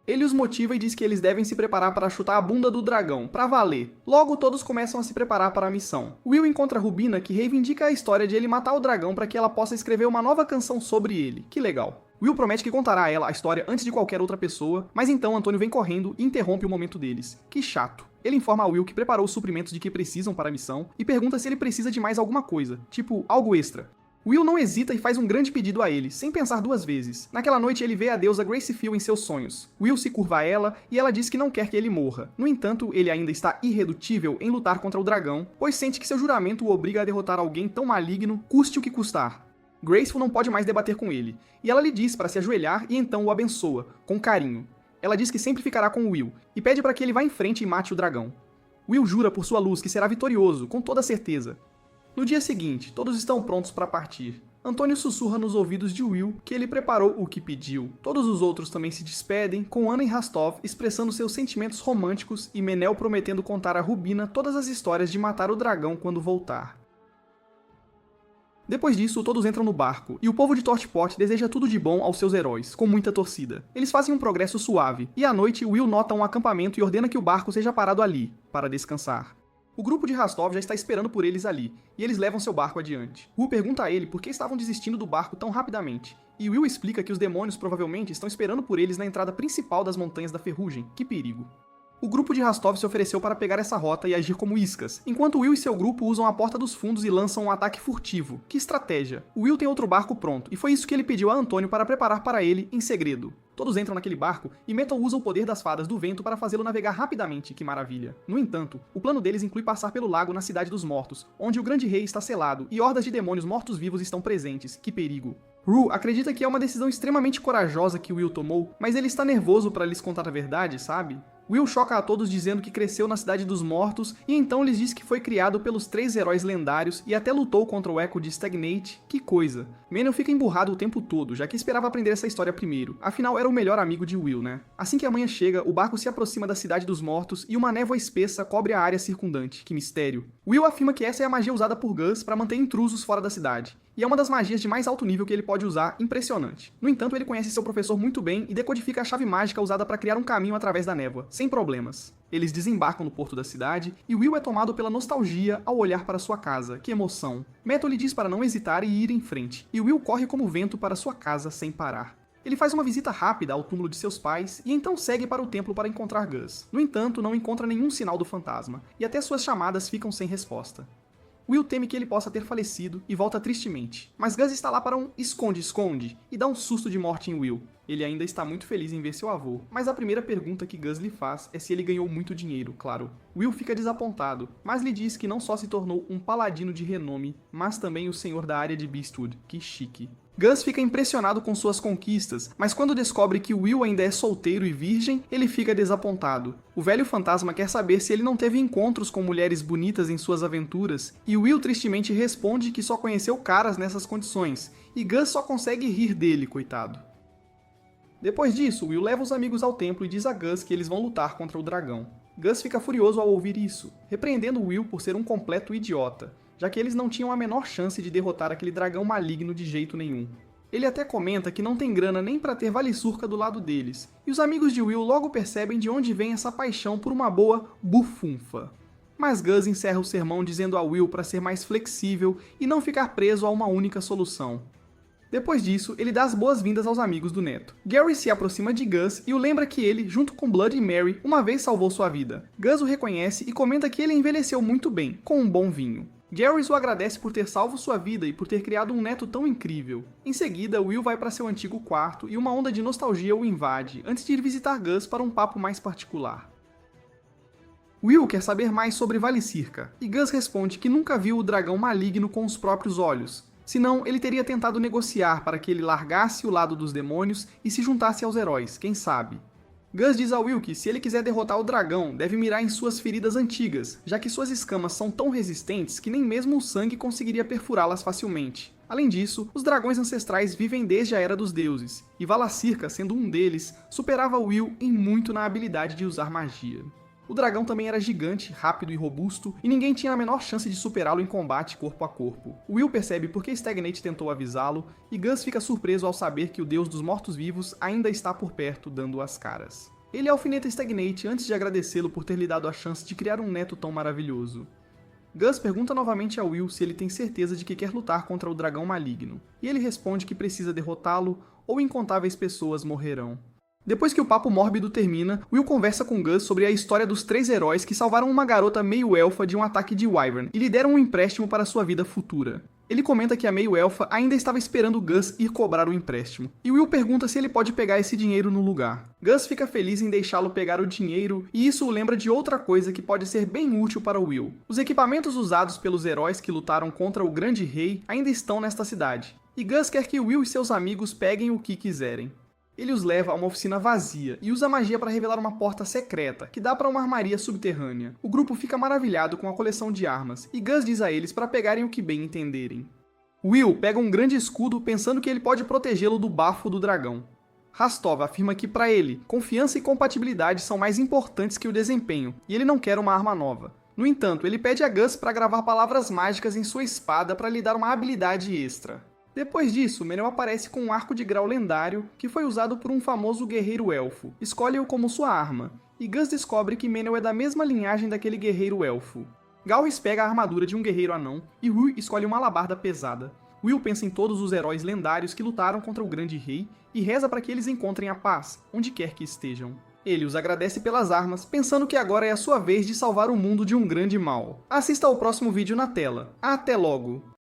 Ele os motiva e diz que eles devem se preparar para chutar a bunda do dragão, pra valer. Logo, todos começam a se preparar para a missão. Will encontra Rubina, que reivindica a história de ele matar o dragão para que ela possa escrever uma nova canção sobre ele. Que legal. Will promete que contará a ela a história antes de qualquer outra pessoa, mas então Antônio vem correndo e interrompe o momento deles. Que chato. Ele informa a Will que preparou os suprimentos de que precisam para a missão e pergunta se ele precisa de mais alguma coisa, tipo algo extra. Will não hesita e faz um grande pedido a ele, sem pensar 2 vezes. Naquela noite ele vê a deusa Graceful em seus sonhos. Will se curva a ela e ela diz que não quer que ele morra. No entanto, ele ainda está irredutível em lutar contra o dragão, pois sente que seu juramento o obriga a derrotar alguém tão maligno, custe o que custar. Graceful não pode mais debater com ele, e ela lhe diz para se ajoelhar e então o abençoa, com carinho. Ela diz que sempre ficará com Will, e pede para que ele vá em frente e mate o dragão. Will jura por sua luz que será vitorioso, com toda certeza. No dia seguinte, todos estão prontos para partir. Antônio sussurra nos ouvidos de Will que ele preparou o que pediu. Todos os outros também se despedem, com Anna e Rastov expressando seus sentimentos românticos e Menel prometendo contar a Rubina todas as histórias de matar o dragão quando voltar. Depois disso, todos entram no barco, e o povo de Torchport deseja tudo de bom aos seus heróis, com muita torcida. Eles fazem um progresso suave, e à noite Will nota um acampamento e ordena que o barco seja parado ali, para descansar. O grupo de Rastov já está esperando por eles ali, e eles levam seu barco adiante. Will pergunta a ele por que estavam desistindo do barco tão rapidamente, e Will explica que os demônios provavelmente estão esperando por eles na entrada principal das Montanhas da Ferrugem. Que perigo. O grupo de Rastov se ofereceu para pegar essa rota e agir como iscas, enquanto Will e seu grupo usam a Porta dos Fundos e lançam um ataque furtivo. Que estratégia! O Will tem outro barco pronto, e foi isso que ele pediu a Antônio para preparar para ele, em segredo. Todos entram naquele barco, e Metal usa o poder das fadas do vento para fazê-lo navegar rapidamente, que maravilha. No entanto, o plano deles inclui passar pelo lago na Cidade dos Mortos, onde o Grande Rei está selado, e hordas de demônios mortos-vivos estão presentes. Que perigo! Rue acredita que é uma decisão extremamente corajosa que Will tomou, mas ele está nervoso para lhes contar a verdade, sabe? Will choca a todos dizendo que cresceu na Cidade dos Mortos e então lhes diz que foi criado pelos 3 heróis lendários e até lutou contra o Eco de Stagnate. Que coisa! Manel fica emburrado o tempo todo, já que esperava aprender essa história primeiro, afinal era o melhor amigo de Will, né? Assim que a manhã chega, o barco se aproxima da Cidade dos Mortos e uma névoa espessa cobre a área circundante. Que mistério! Will afirma que essa é a magia usada por Gus para manter intrusos fora da cidade. e é uma das magias de mais alto nível que ele pode usar, impressionante. No entanto, ele conhece seu professor muito bem e decodifica a chave mágica usada para criar um caminho através da névoa, sem problemas. Eles desembarcam no porto da cidade e Will é tomado pela nostalgia ao olhar para sua casa. Que emoção! Metal lhe diz para não hesitar e ir em frente, e Will corre como vento para sua casa sem parar. Ele faz uma visita rápida ao túmulo de seus pais e então segue para o templo para encontrar Gus. No entanto, não encontra nenhum sinal do fantasma, e até suas chamadas ficam sem resposta. Will teme que ele possa ter falecido e volta tristemente, mas Gus está lá para um esconde-esconde e dá um susto de morte em Will. Ele ainda está muito feliz em ver seu avô, mas a primeira pergunta que Gus lhe faz é se ele ganhou muito dinheiro, claro. Will fica desapontado, mas lhe diz que não só se tornou um paladino de renome, mas também o senhor da área de Beastwood. Que chique. Gus fica impressionado com suas conquistas, mas quando descobre que Will ainda é solteiro e virgem, ele fica desapontado. O velho fantasma quer saber se ele não teve encontros com mulheres bonitas em suas aventuras, e Will tristemente responde que só conheceu caras nessas condições, e Gus só consegue rir dele, coitado. Depois disso, Will leva os amigos ao templo e diz a Gus que eles vão lutar contra o dragão. Gus fica furioso ao ouvir isso, repreendendo Will por ser um completo idiota, já que eles não tinham a menor chance de derrotar aquele dragão maligno de jeito nenhum. Ele até comenta que não tem grana nem para ter vale-surca do lado deles, e os amigos de Will logo percebem de onde vem essa paixão por uma boa bufunfa. Mas Gus encerra o sermão dizendo a Will para ser mais flexível e não ficar preso a uma única solução. Depois disso, ele dá as boas-vindas aos amigos do neto. Gary se aproxima de Gus e o lembra que ele, junto com Bloody Mary, uma vez salvou sua vida. Gus o reconhece e comenta que ele envelheceu muito bem, com um bom vinho. Gary o agradece por ter salvo sua vida e por ter criado um neto tão incrível. Em seguida, Will vai para seu antigo quarto e uma onda de nostalgia o invade, antes de ir visitar Gus para um papo mais particular. Will quer saber mais sobre Valicirca, e Gus responde que nunca viu o dragão maligno com os próprios olhos. Senão, ele teria tentado negociar para que ele largasse o lado dos demônios e se juntasse aos heróis, quem sabe. Gus diz a Will que se ele quiser derrotar o dragão, deve mirar em suas feridas antigas, já que suas escamas são tão resistentes que nem mesmo o sangue conseguiria perfurá-las facilmente. Além disso, os dragões ancestrais vivem desde a Era dos Deuses, e Valicirca, sendo um deles, superava Will em muito na habilidade de usar magia. O dragão também era gigante, rápido e robusto, e ninguém tinha a menor chance de superá-lo em combate corpo a corpo. Will percebe porque Stagnate tentou avisá-lo, e Gus fica surpreso ao saber que o deus dos mortos-vivos ainda está por perto, dando as caras. Ele alfineta Stagnate antes de agradecê-lo por ter lhe dado a chance de criar um neto tão maravilhoso. Gus pergunta novamente a Will se ele tem certeza de que quer lutar contra o dragão maligno, e ele responde que precisa derrotá-lo ou incontáveis pessoas morrerão. Depois que o papo mórbido termina, Will conversa com Gus sobre a história dos 3 heróis que salvaram uma garota meio-elfa de um ataque de Wyvern e lhe deram um empréstimo para sua vida futura. Ele comenta que a meio-elfa ainda estava esperando Gus ir cobrar o empréstimo, e Will pergunta se ele pode pegar esse dinheiro no lugar. Gus fica feliz em deixá-lo pegar o dinheiro, e isso o lembra de outra coisa que pode ser bem útil para Will. Os equipamentos usados pelos heróis que lutaram contra o Grande Rei ainda estão nesta cidade, e Gus quer que Will e seus amigos peguem o que quiserem. Ele os leva a uma oficina vazia e usa magia para revelar uma porta secreta, que dá para uma armaria subterrânea. O grupo fica maravilhado com a coleção de armas, e Gus diz a eles para pegarem o que bem entenderem. Will pega um grande escudo pensando que ele pode protegê-lo do bafo do dragão. Rastov afirma que para ele, confiança e compatibilidade são mais importantes que o desempenho, e ele não quer uma arma nova. No entanto, ele pede a Gus para gravar palavras mágicas em sua espada para lhe dar uma habilidade extra. Depois disso, Meneł aparece com um arco de grau lendário que foi usado por um famoso guerreiro elfo. Escolhe-o como sua arma, e Gus descobre que Meneł é da mesma linhagem daquele guerreiro elfo. Galris pega a armadura de um guerreiro anão e Rui escolhe uma alabarda pesada. Will pensa em todos os heróis lendários que lutaram contra o Grande Rei e reza para que eles encontrem a paz, onde quer que estejam. Ele os agradece pelas armas, pensando que agora é a sua vez de salvar o mundo de um grande mal. Assista ao próximo vídeo na tela. Até logo!